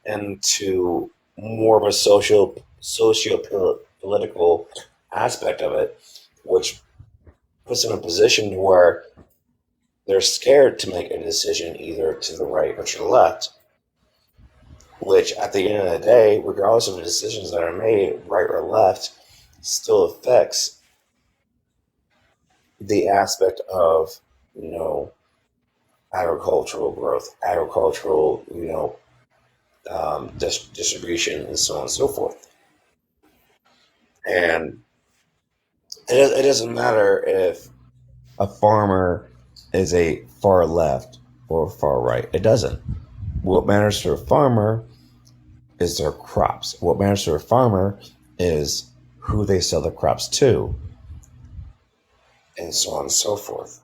into more of a socio-political aspect of it, which puts them in a position where they're scared to make a decision either to the right or to the left, which at the end of the day, regardless of the decisions that are made, right or left, still affects the aspect of, agricultural growth, agricultural, distribution, and so on and so forth. And it doesn't matter if a farmer is a far left or far right. It doesn't. What matters to a farmer is their crops. What matters to a farmer is who they sell the crops to, and so on and so forth.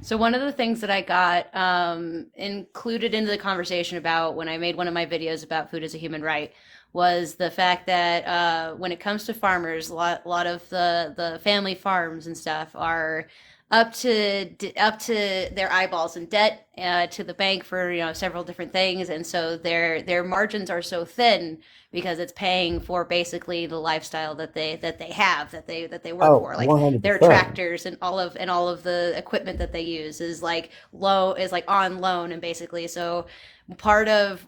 So one of the things that I got included into the conversation about when I made one of my videos about food as a human right was the fact that when it comes to farmers, a lot of the family farms and stuff are up to their eyeballs in debt to the bank for several different things, and so their margins are so thin because it's paying for basically the lifestyle that they work for, like 100%. their tractors and all of the equipment that they use is like on loan, and basically so part of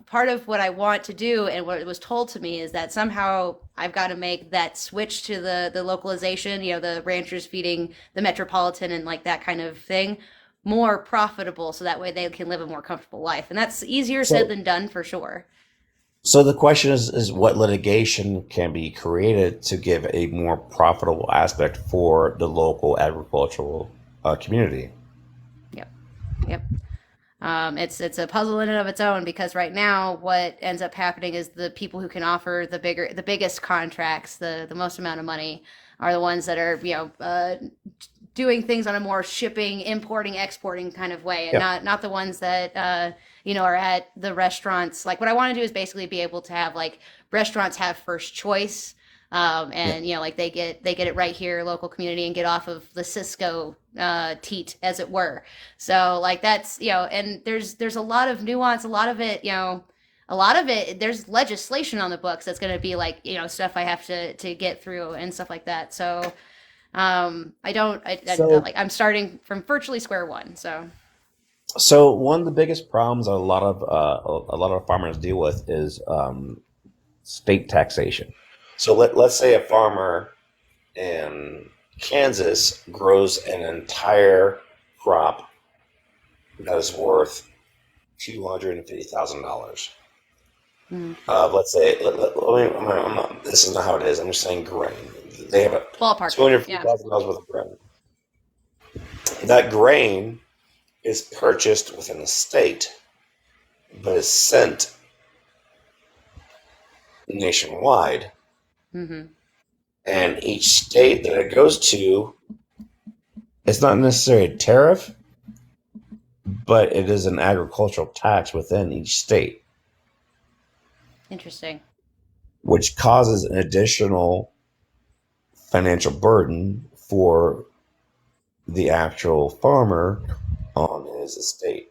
what I want to do and what was told to me is that somehow I've got to make that switch to the localization, the ranchers feeding the metropolitan and like that kind of thing, more profitable, so that way they can live a more comfortable life. And that's easier said than done, for sure. So the question is what litigation can be created to give a more profitable aspect for the local agricultural community? Yep. It's a puzzle in and of its own, because right now what ends up happening is the people who can offer the biggest contracts, the most amount of money, are the ones that are doing things on a more shipping, importing, exporting kind of way, and not the ones that are at the restaurants. Like, what I want to do is basically be able to have like restaurants have first choice, and like they get it right here, local community, and get off of the Cisco teat, as it were. So like that's and there's a lot of nuance, a lot of it a lot of it, there's legislation on the books that's going to be like, stuff I have to get through and stuff like that. So So, like I'm starting from virtually square one. So so one of the biggest problems a lot of farmers deal with is state taxation. So let's say a farmer in Kansas grows an entire crop that is worth $250,000. mm, Let's say, this is not how it is. I'm just saying grain. They have a ballpark. Yeah. $250,000 worth of grain. That grain is purchased within the state, but is sent nationwide. Hmm. And each state that it goes to, it's not necessarily a tariff, but it is an agricultural tax within each state, Interesting. which causes an additional financial burden for the actual farmer on his estate.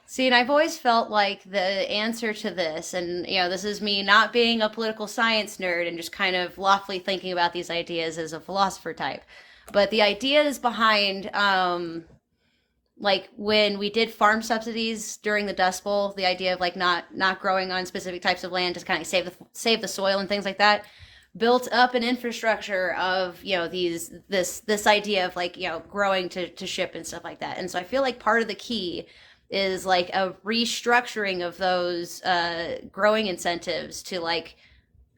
See, and I've always felt like the answer to this, and this is me not being a political science nerd and just kind of loftily thinking about these ideas as a philosopher type, but the ideas behind, like when we did farm subsidies during the Dust Bowl, the idea of like not growing on specific types of land, just kind of save the soil and things like that, built up an infrastructure of this idea of like growing to ship and stuff like that. And so I feel like part of the key is like a restructuring of those growing incentives to like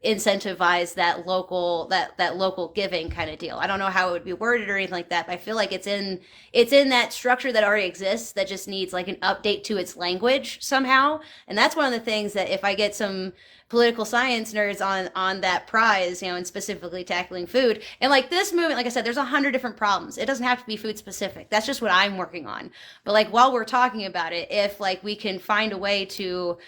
incentivize that local giving kind of deal. I don't know how it would be worded or anything like that, but I feel like it's in that structure that already exists that just needs like an update to its language somehow. And that's one of the things that if I get some political science nerds on that prize, and specifically tackling food. And like this movement, like I said, there's 100 different problems. It doesn't have to be food specific. That's just what I'm working on. But like while we're talking about it, if like we can find a way to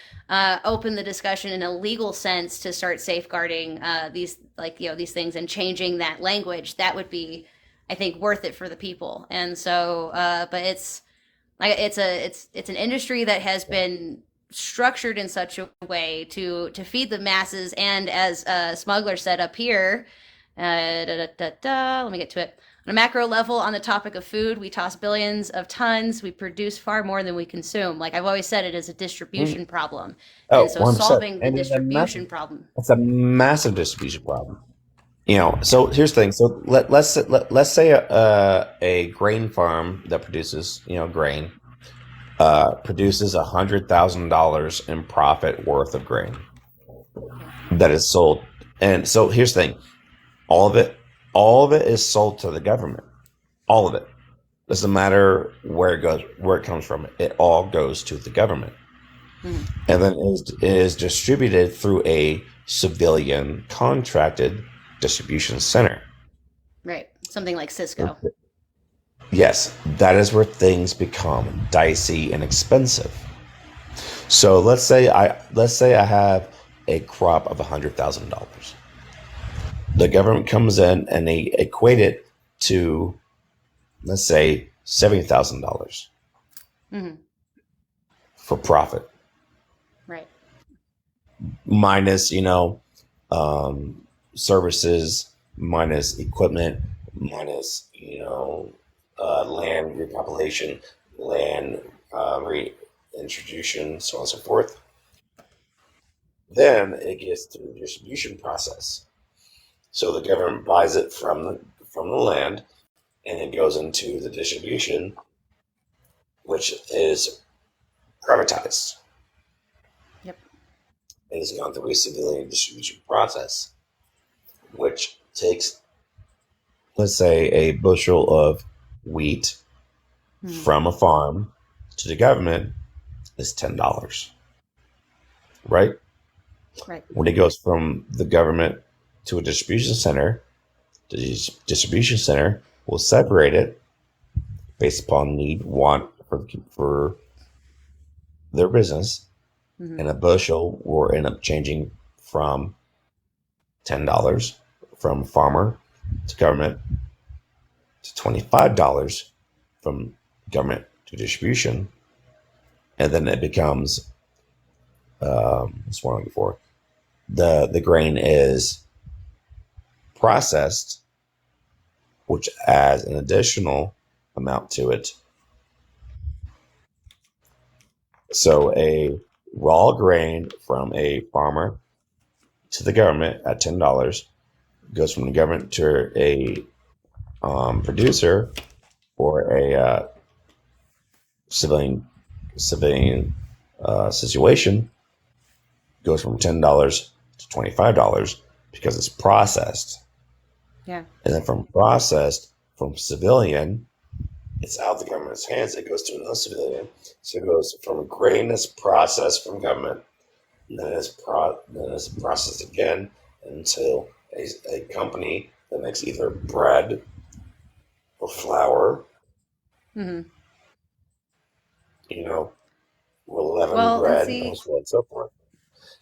open the discussion in a legal sense to start safeguarding these these things and changing that language, that would be, I think, worth it for the people. And so, but it's like it's an industry that has been structured in such a way to feed the masses, and as Smuggler said up here, let me get to it. On a macro level, on the topic of food, we toss billions of tons. We produce far more than we consume. Like I've always said, it is a distribution problem, and Oh, so 100%. solving the And distribution problem. it's a massive distribution problem. So here's the thing. So let's say a grain farm that produces, grain, produces $100,000 in profit worth of grain that is sold. And so here's the thing. All of it is sold to the government. All of it. Doesn't matter where it goes, where it comes from. It all goes to the government. Mhm. And then it is distributed through a civilian contracted distribution center. Right, something like Cisco. Yes, that is where things become dicey and expensive. So let's say I have a crop of $100,000. The government comes in and they equate it to, let's say, $70,000 Hmm. for profit, Right. minus services, minus equipment, minus land repopulation, land reintroduction, so on and so forth. Then it gets through the distribution process. So the government buys it from the land, and it goes into the distribution, which is privatized. Yep. It has gone through a civilian distribution process, which takes, let's say, a bushel of wheat from a farm to the government is $10, right? Right. When it goes from the government to a distribution center, the distribution center will separate it based upon need, want for their business, and a bushel will end up changing from $10 from farmer to government to $25 from government to distribution, and then it becomes what's what I'm looking for? The grain is processed, which adds an additional amount to it. So a raw grain from a farmer to the government at $10 goes from the government to a producer or a civilian situation, goes from $10 to $25 because it's processed. Yeah. And then from civilian, it's out the government's hands. It goes to another civilian. So it goes from a grain that's processed from government, and then it's processed again until a company that makes either bread or flour, Mm-hmm. leavened bread, and so on and so forth.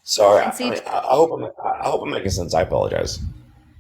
Sorry, I hope I'm making sense. I apologize.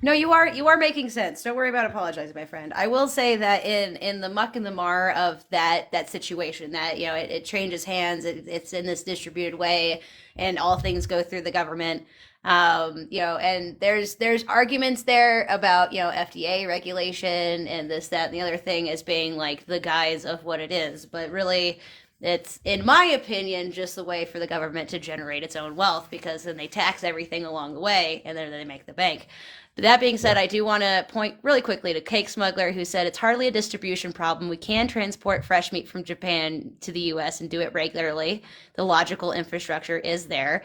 No, you are making sense. Don't worry about apologizing, my friend. I will say that in the muck and the mar of that situation, that it changes hands, it's in this distributed way, and all things go through the government. And there's arguments there about FDA regulation and this, that, and the other thing as being like the guise of what it is, but really. It's, in my opinion, just the way for the government to generate its own wealth, because then they tax everything along the way and then they make the bank. But that being said, I do want to point really quickly to Cake Smuggler, who said it's hardly a distribution problem. We can transport fresh meat from Japan to the U.S. and do it regularly. The logical infrastructure is there.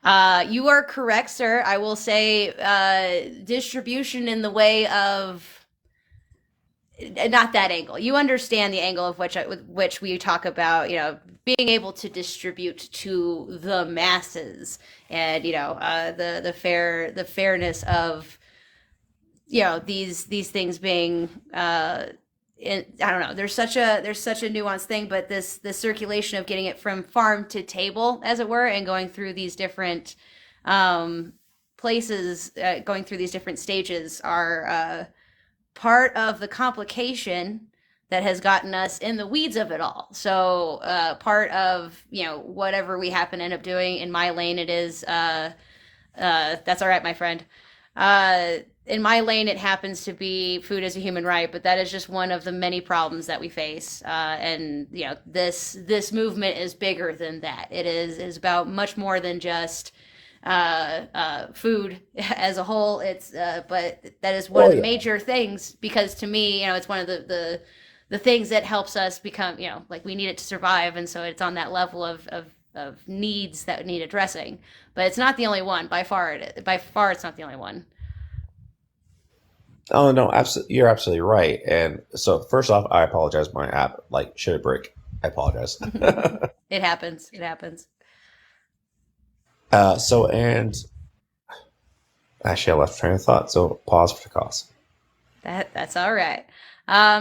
You are correct, sir. I will say distribution in the way of not that angle. You understand the angle of which we talk about, being able to distribute to the masses, and the fairness of these things being I don't know. There's such a nuanced thing, but this circulation of getting it from farm to table, as it were, and going through these different places, going through these different stages are part of the complication that has gotten us in the weeds of it all. So part of whatever we happen to end up doing in my lane, it is that's all right, my friend. In my lane, it happens to be food as a human right, but that is just one of the many problems that we face. And this movement is bigger than that. It is about much more than just food as a whole. It's but that is one of the major things, because to me, it's one of the things that helps us become, like, we need it to survive, and so it's on that level of needs that need addressing. But it's not the only one. By far, it's not the only one. Oh no, absolutely, you're absolutely right. And so, first off, I apologize. My app shit a brick. I apologize. It happens. It happens. And actually, I left train of thought. So pause for the cause. That's all right.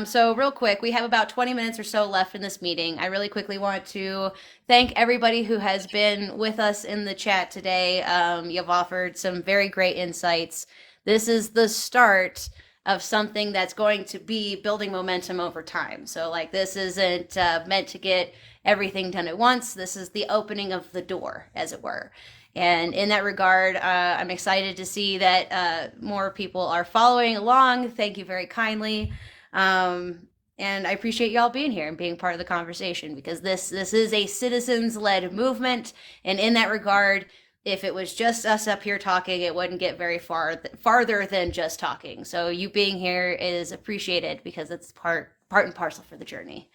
So real quick, we have about 20 minutes or so left in this meeting. I really quickly want to thank everybody who has been with us in the chat today. You've offered some very great insights. This is the start of something that's going to be building momentum over time. So this isn't meant to get everything done at once. This is the opening of the door, as it were. And in that regard, I'm excited to see that more people are following along. Thank you very kindly. And I appreciate y'all being here and being part of the conversation, because this is a citizens-led movement. And in that regard, if it was just us up here talking, it wouldn't get very farther than just talking. So you being here is appreciated, because it's part and parcel for the journey.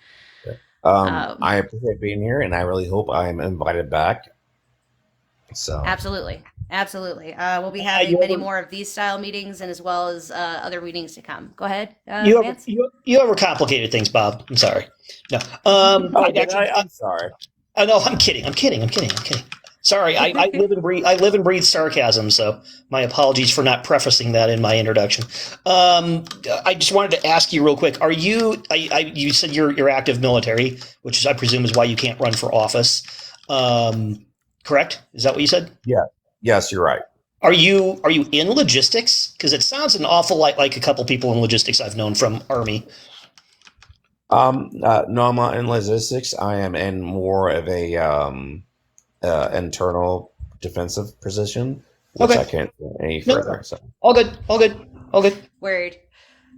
I appreciate being here, and I really hope I'm invited back. So absolutely. We'll be having many more of these style meetings, and as well as other meetings to come. Go ahead, Vance. You overcomplicated things, Bob. I'm sorry. No, I'm sorry. Oh no, I'm kidding. Sorry, I live and breathe sarcasm, so my apologies for not prefacing that in my introduction. I just wanted to ask you real quick: are you? You said you're active military, which I presume is why you can't run for office. Correct? Is that what you said? Yeah. Yes, you're right. Are you in logistics? Because it sounds an awful lot like a couple people in logistics I've known from Army. No, I'm not in logistics. I am in more of a internal defensive position, which Okay. I can't go any No. further. So All good. All good. All good. Word.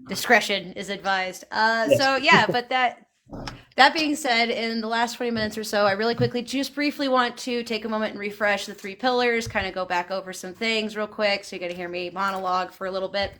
Discretion is advised. Yes. So yeah, but that being said, in the last 20 minutes or so, I really quickly just briefly want to take a moment and refresh the three pillars, kind of go back over some things real quick, so you're going to hear me monologue for a little bit.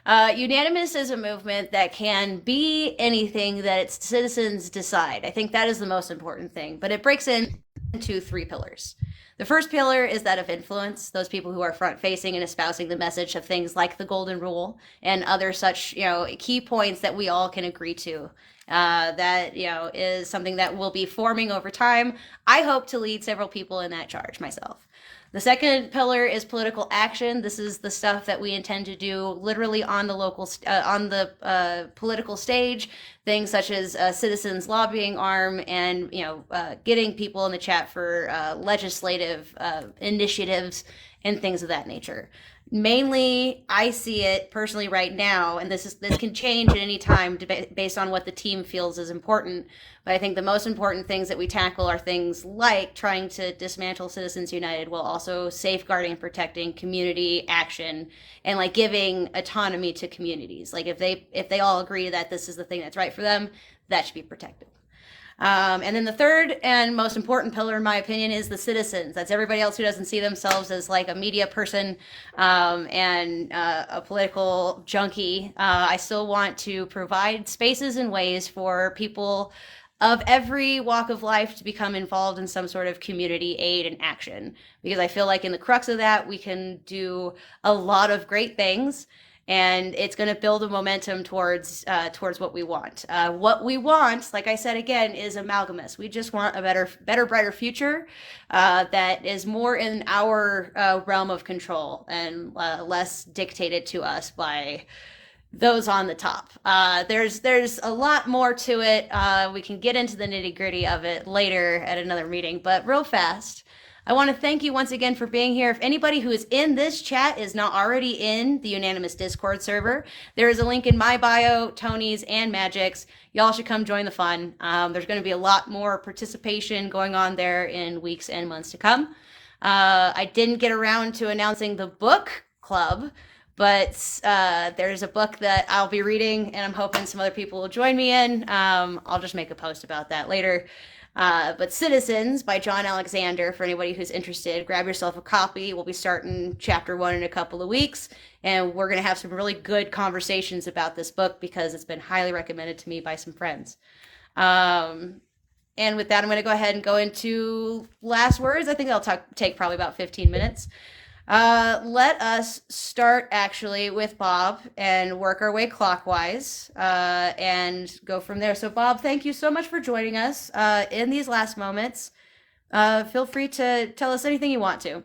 Unanimous is a movement that can be anything that its citizens decide. I think that is the most important thing, but it breaks into three pillars. The first pillar is that of influence, those people who are front facing and espousing the message of things like the golden rule and other such, key points that we all can agree to. That is something that will be forming over time. I hope to lead several people in that charge myself. The second pillar is political action. This is the stuff that we intend to do literally on the political stage. Things such as citizens lobbying arm and getting people in the chat for legislative initiatives and things of that nature. Mainly, I see it personally right now, and this can change at any time based on what the team feels is important. But I think the most important things that we tackle are things like trying to dismantle Citizens United while also safeguarding and protecting community action and like giving autonomy to communities. Like if they all agree that this is the thing that's right for them, that should be protected. And then the third and most important pillar, in my opinion, is the citizens. That's everybody else who doesn't see themselves as like a media person and a political junkie. I still want to provide spaces and ways for people of every walk of life to become involved in some sort of community aid and action. Because I feel like in the crux of that, we can do a lot of great things. And it's going to build a momentum towards what we want. What we want, like I said again, is amalgamous. We just want a better, brighter future that is more in our realm of control and less dictated to us by those on the top. There's a lot more to it. We can get into the nitty gritty of it later at another meeting, but real fast. I want to thank you once again for being here. If anybody who is in this chat is not already in the Unanimous Discord server, there is a link in my bio, Tony's, and Magic's. Y'all should come join the fun. There's going to be a lot more participation going on there in weeks and months to come. I didn't get around to announcing the book club, but there's a book that I'll be reading, and I'm hoping some other people will join me in. I'll just make a post about that later. But Citizens by John Alexander, for anybody who's interested, grab yourself a copy. We'll be starting chapter 1 in a couple of weeks, and we're going to have some really good conversations about this book because it's been highly recommended to me by some friends. And with that, I'm going to go ahead and go into last words. I think that'll take probably about 15 minutes. Let us start actually with Bob and work our way clockwise and go from there. So Bob, thank you so much for joining us in these last moments. Feel free to tell us anything you want to.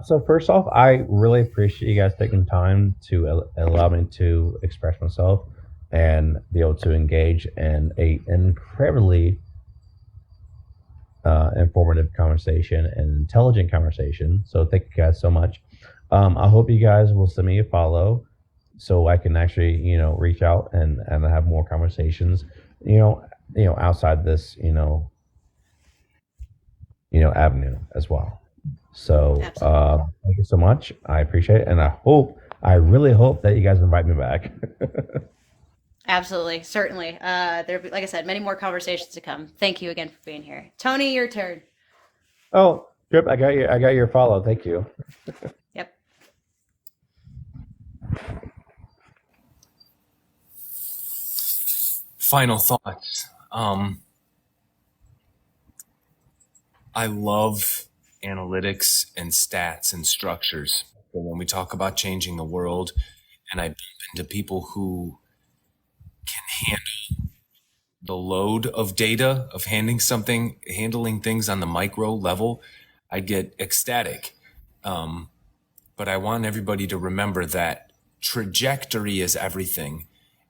So first off, I really appreciate you guys taking time to allow me to express myself and be able to engage in an incredibly informative conversation and intelligent conversation. So thank you guys so much. I hope you guys will send me a follow so I can actually, reach out and have more conversations, outside this, avenue as well. So thank you so much. I appreciate it. And I really hope that you guys invite me back. Absolutely. Certainly. There'll be, like I said, many more conversations to come. Thank you again for being here. Tony, your turn. Oh, Drip, I got your follow. Thank you. Yep. Final thoughts. I love analytics and stats and structures. But when we talk about changing the world, and I bump into people who can handle the load of data of handling things on the micro level, I get ecstatic. But I want everybody to remember that trajectory is everything.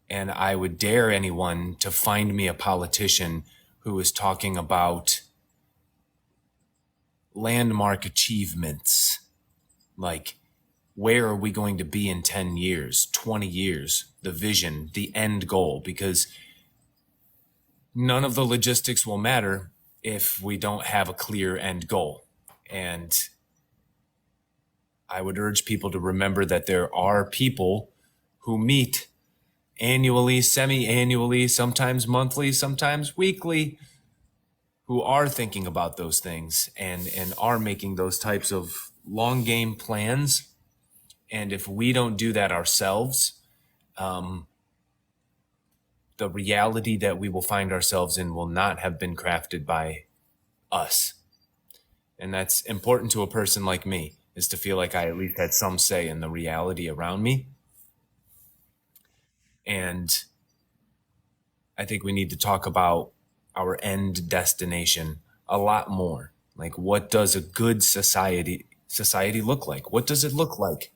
And I would dare anyone to find me a politician who is talking about landmark achievements. Like, where are we going to be in 10 years, 20 years, the vision, the end goal? Because none of the logistics will matter if we don't have a clear end goal. And I would urge people to remember that there are people who meet annually, semi-annually, sometimes monthly, sometimes weekly, who are thinking about those things and are making those types of long game plans. And if we don't do that ourselves, the reality that we will find ourselves in will not have been crafted by us. And that's important to a person like me, is to feel like I at least had some say in the reality around me. And I think we need to talk about our end destination a lot more. Like, what does a good society look like? What does it look like?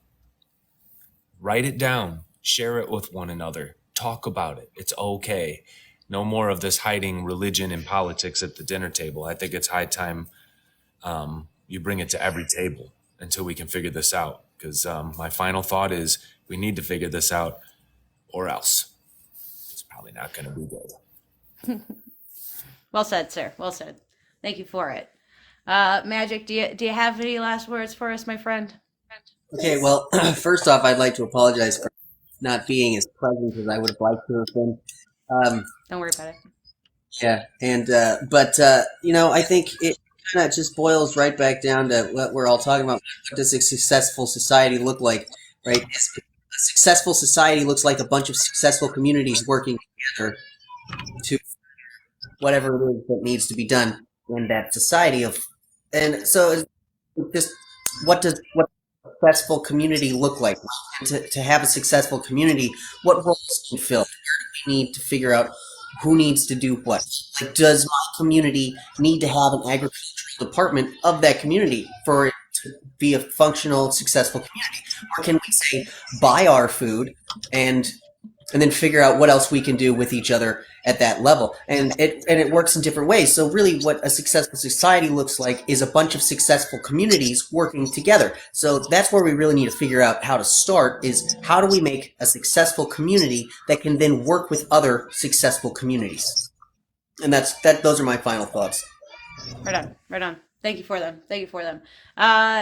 Write it down, share it with one another, talk about it. It's okay. No more of this hiding religion and politics at the dinner table. I think it's high time you bring it to every table until we can figure this out. Because my final thought is we need to figure this out, or else it's probably not going to be good. Well said, sir. Well said. Thank you for it. Magic, do you have any last words for us, my friend? Okay, well, first off, I'd like to apologize for not being as present as I would have liked to have been. Don't worry about it. Yeah, and but I think it kind of just boils right back down to what we're all talking about. What does a successful society look like, right? A successful society looks like a bunch of successful communities working together to whatever it is that needs to be done in that society and so just what successful community look like? To have a successful community, what roles can fill? We need to figure out who needs to do what. Like, does my community need to have an agricultural department of that community for it to be a functional, successful community? Or can we say, buy our food and then figure out what else we can do with each other at that level? And it works in different ways. So really what a successful society looks like is a bunch of successful communities working together. So that's where we really need to figure out how to start, is how do we make a successful community that can then work with other successful communities? And those are my final thoughts. Right on. Thank you for them.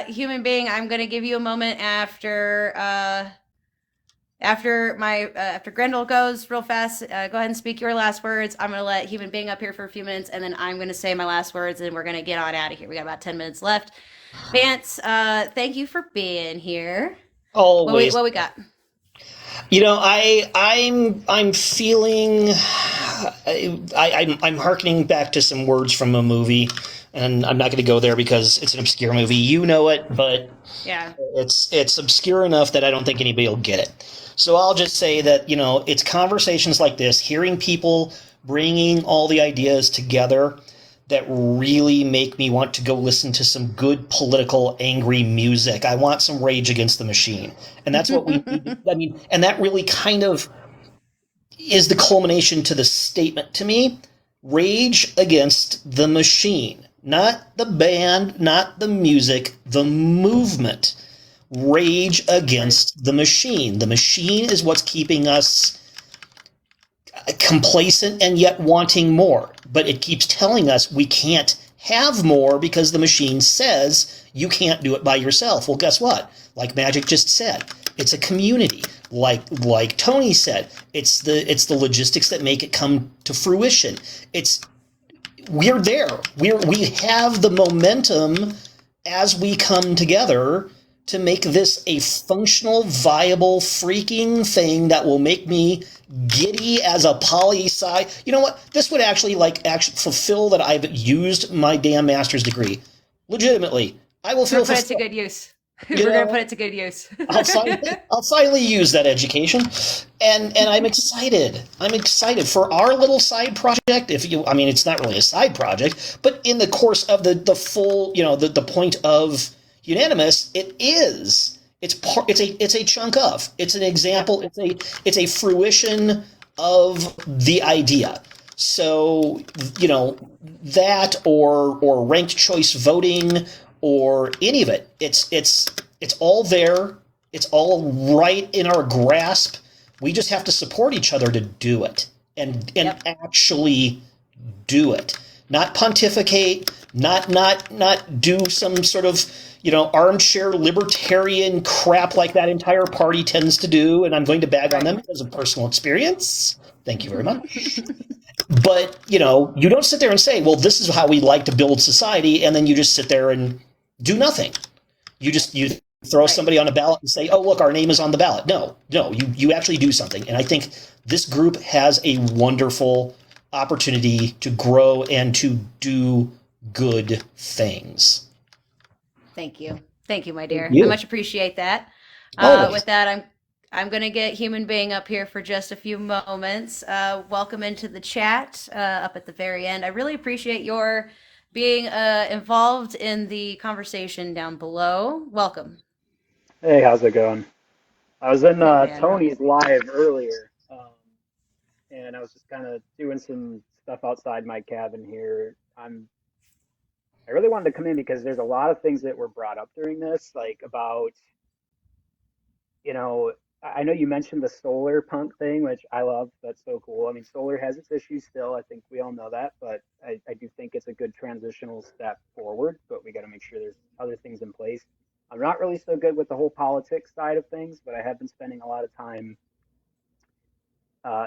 Human being, I'm going to give you a moment after Grendel goes real fast. Go ahead and speak your last words. I'm going to let Human Being up here for a few minutes, and then I'm going to say my last words, and we're going to get on out of here. We got about 10 minutes left. Vance, thank you for being here. Always. What we got? I'm feeling. I'm hearkening back to some words from a movie, and I'm not going to go there because it's an obscure movie. You know it, but yeah, it's obscure enough that I don't think anybody will get it. So I'll just say that, it's conversations like this, hearing people bringing all the ideas together that really make me want to go listen to some good political, angry music. I want some Rage Against the Machine. And that's what we need. And that really kind of is the culmination to the statement to me. Rage Against the Machine. Not the band, not the music, the movement. Rage Against the Machine. The machine is what's keeping us complacent and yet wanting more. But it keeps telling us we can't have more because the machine says you can't do it by yourself. Well, guess what? Like Magic just said, it's a community. Like Tony said, it's the logistics that make it come to fruition. We're there. We have the momentum as we come together to make this a functional, viable, freaking thing that will make me giddy as a poli-sci. You know what? This would actually fulfill that I've used my damn master's degree. Legitimately. I will feel put it to good use. We're going to put it to good use. I'll finally use that education. And I'm excited. I'm excited for our little side project. It's not really a side project, but in the course of the full, the point of Unanimous, it is. It's a chunk of. It's an example. It's a fruition of the idea. So, that or ranked choice voting or any of it. It's all there. It's all right in our grasp. We just have to support each other to do it and actually do it. not pontificate, not do some sort of armchair libertarian crap like that entire party tends to do. And I'm going to bag on them because of personal experience. Thank you very much. But you don't sit there and say, well, this is how we like to build society, and then you just sit there and do nothing. You throw somebody on a ballot and say, oh, look, our name is on the ballot. No, you actually do something. And I think this group has a wonderful opportunity to grow and to do good things. Thank you, my dear. I much appreciate that. With that, I'm going to get Human Being up here for just a few moments. Welcome into the chat up at the very end. I really appreciate your being involved in the conversation down below. Welcome. Hey, how's it going? I was in Tony's live earlier, and I was just kind of doing some stuff outside my cabin here. I really wanted to come in because there's a lot of things that were brought up during this, like about, I know you mentioned the solar punk thing, which I love. That's so cool. I mean, solar has its issues still. I think we all know that, but I do think it's a good transitional step forward, but we got to make sure there's other things in place. I'm not really so good with the whole politics side of things, but I have been spending a lot of time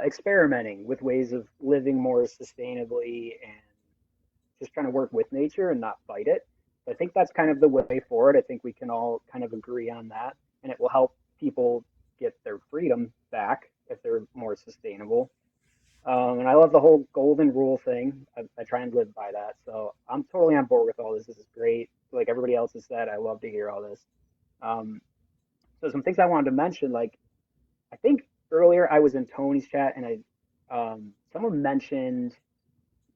experimenting with ways of living more sustainably and just trying to work with nature and not fight it. I think that's kind of the way forward. I think we can all kind of agree on that, and it will help people get their freedom back if they're more sustainable. And I love the whole golden rule thing. I try and live by that. So I'm totally on board with all this. This is great. Like everybody else has said, I love to hear all this. So some things I wanted to mention, like I think earlier I was in Tony's chat and someone mentioned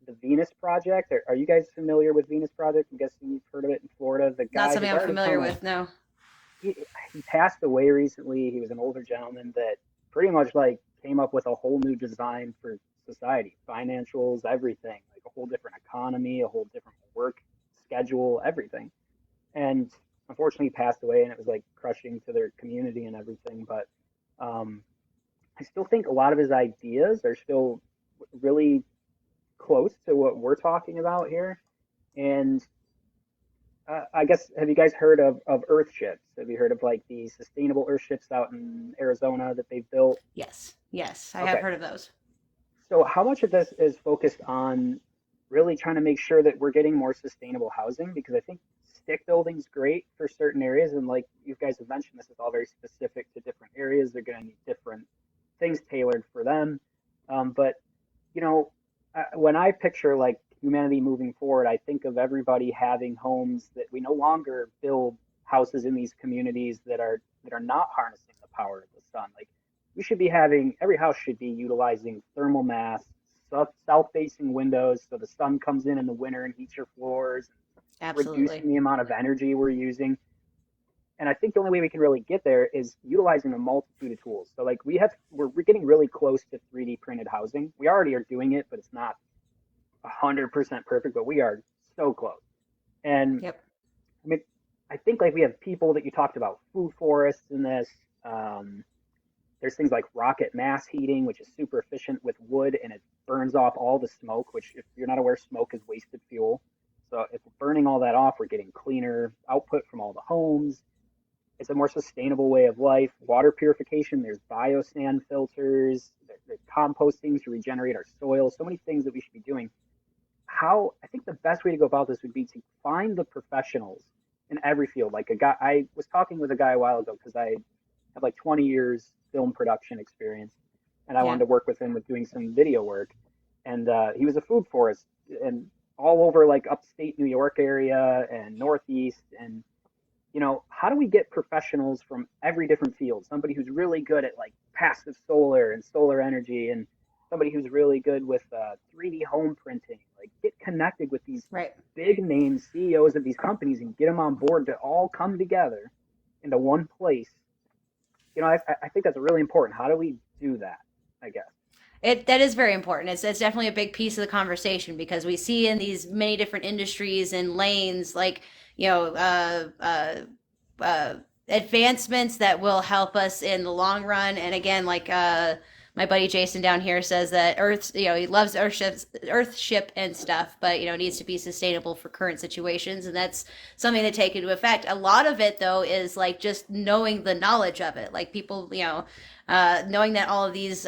the Venus Project. Are you guys familiar with Venus Project? I'm guessing you've heard of it in Florida. The guy, not something I'm familiar with, no. He passed away recently. He was an older gentleman that pretty much like came up with a whole new design for society, financials, everything, like a whole different economy, a whole different work schedule, everything. And unfortunately he passed away, and it was like crushing to their community and everything. But I still think a lot of his ideas are still really close to what we're talking about here. And I guess, have you guys heard of earth ships? Have you heard of like the sustainable earth ships out in Arizona that they've built? Yes, I have heard of those. So how much of this is focused on really trying to make sure that we're getting more sustainable housing? Because I think stick building's great for certain areas, and like you guys have mentioned, this is all very specific to different areas. They're going to need different things tailored for them. But when I picture like humanity moving forward, I think of everybody having homes that we no longer build houses in these communities that are not harnessing the power of the sun. Like we should be having, every house should be utilizing thermal mass, south-facing windows, so the sun comes in the winter and heats your floors, reducing the amount of energy we're using. And I think the only way we can really get there is utilizing a multitude of tools. So like we're getting really close to 3D printed housing. We already are doing it, but it's not 100% perfect, but we are so close. And I mean, I think like we have people that you talked about, food forests in this. There's things like rocket mass heating, which is super efficient with wood, and it burns off all the smoke, which if you're not aware, smoke is wasted fuel. So if we're burning all that off, we're getting cleaner output from all the homes. It's a more sustainable way of life. Water purification, there's biosand filters, there's composting to regenerate our soil, so many things that we should be doing. I think the best way to go about this would be to find the professionals in every field. Like I was talking with a guy a while ago because I have like 20 years film production experience, and I wanted to work with him with doing some video work. And he was a food forest and all over like upstate New York area and Northeast. And how do we get professionals from every different field? Somebody who's really good at like passive solar and solar energy, and somebody who's really good with 3D home printing. Like get connected with these big name CEOs of these companies and get them on board to all come together into one place. I think that's really important. How do we do that, I guess? That is very important. It's definitely a big piece of the conversation, because we see in these many different industries and lanes, like, advancements that will help us in the long run. And again, like My buddy Jason down here says that Earth, he loves Earthship and stuff, but it needs to be sustainable for current situations, and that's something to take into effect. A lot of it, though, is like just knowing the knowledge of it, like people, knowing that all of these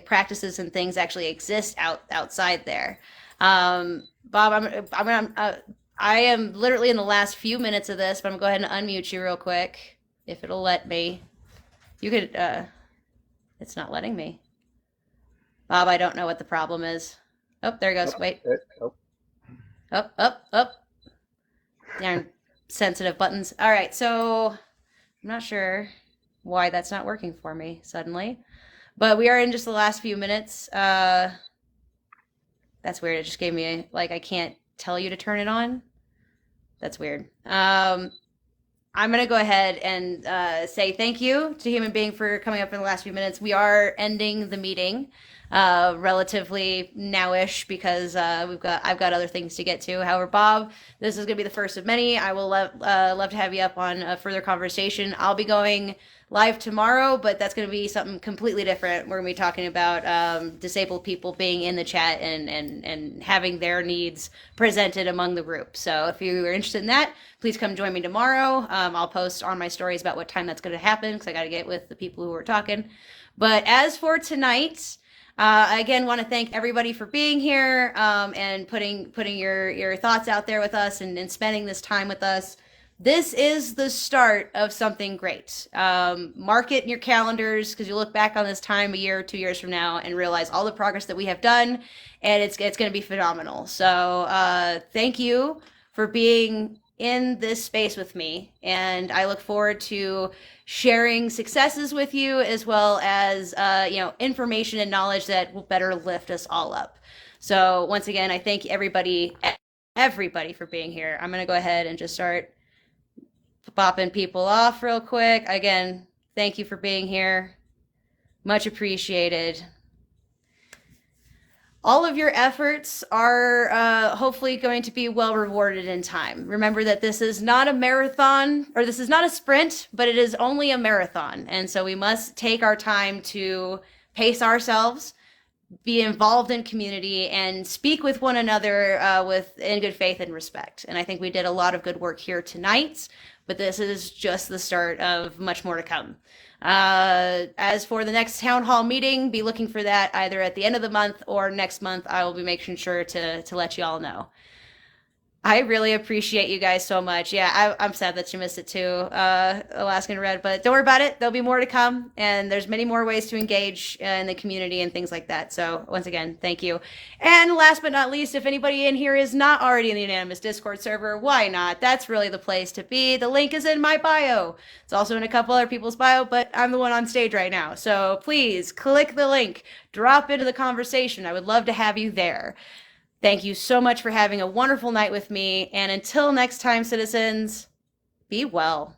practices and things actually exist outside there. Bob, I am literally in the last few minutes of this, but I'm gonna go ahead and unmute you real quick if it'll let me. You could. It's not letting me. Bob, I don't know what the problem is. Oh, there it goes. Wait. Up. Darn sensitive buttons. All right, so I'm not sure why that's not working for me suddenly, but we are in just the last few minutes. That's weird. It just gave me I can't tell you to turn it on. That's weird. I'm going to go ahead and say thank you to Human Being for coming up in the last few minutes. We are ending the meeting relatively nowish because I've got other things to get to. However, Bob, this is going to be the first of many. I will love to have you up on a further conversation. I'll be going live tomorrow, but that's going to be something completely different. We're going to be talking about disabled people being in the chat and having their needs presented among the group. So if you are interested in that, please come join me tomorrow. I'll post on my stories about what time that's going to happen because I got to get with the people who are talking. But as for tonight, I again want to thank everybody for being here and putting your thoughts out there with us and spending this time with us. This is the start of something great. Mark it in your calendars because you look back on this time a year or 2 years from now and realize all the progress that we have done, and it's going to be phenomenal. So thank you for being in this space with me, and I look forward to sharing successes with you as well as information and knowledge that will better lift us all up. So once again, I thank everybody for being here. I'm going to go ahead and just start bopping people off real quick. Again, thank you for being here. Much appreciated. All of your efforts are hopefully going to be well rewarded in time. Remember that this is not a marathon, or this is not a sprint, but it is only a marathon. And so we must take our time to pace ourselves, be involved in community, and speak with one another in good faith and respect. And I think we did a lot of good work here tonight, but this is just the start of much more to come. As for the next town hall meeting, be looking for that either at the end of the month or next month. I will be making sure to let you all know. I really appreciate you guys so much. Yeah, I'm sad that you missed it too, Alaskan Red, but don't worry about it. There'll be more to come, and there's many more ways to engage in the community and things like that. So once again, thank you. And last but not least, if anybody in here is not already in the Unanimous Discord server, why not? That's really the place to be. The link is in my bio. It's also in a couple other people's bio, but I'm the one on stage right now. So please click the link, drop into the conversation. I would love to have you there. Thank you so much for having a wonderful night with me. And until next time, citizens, be well.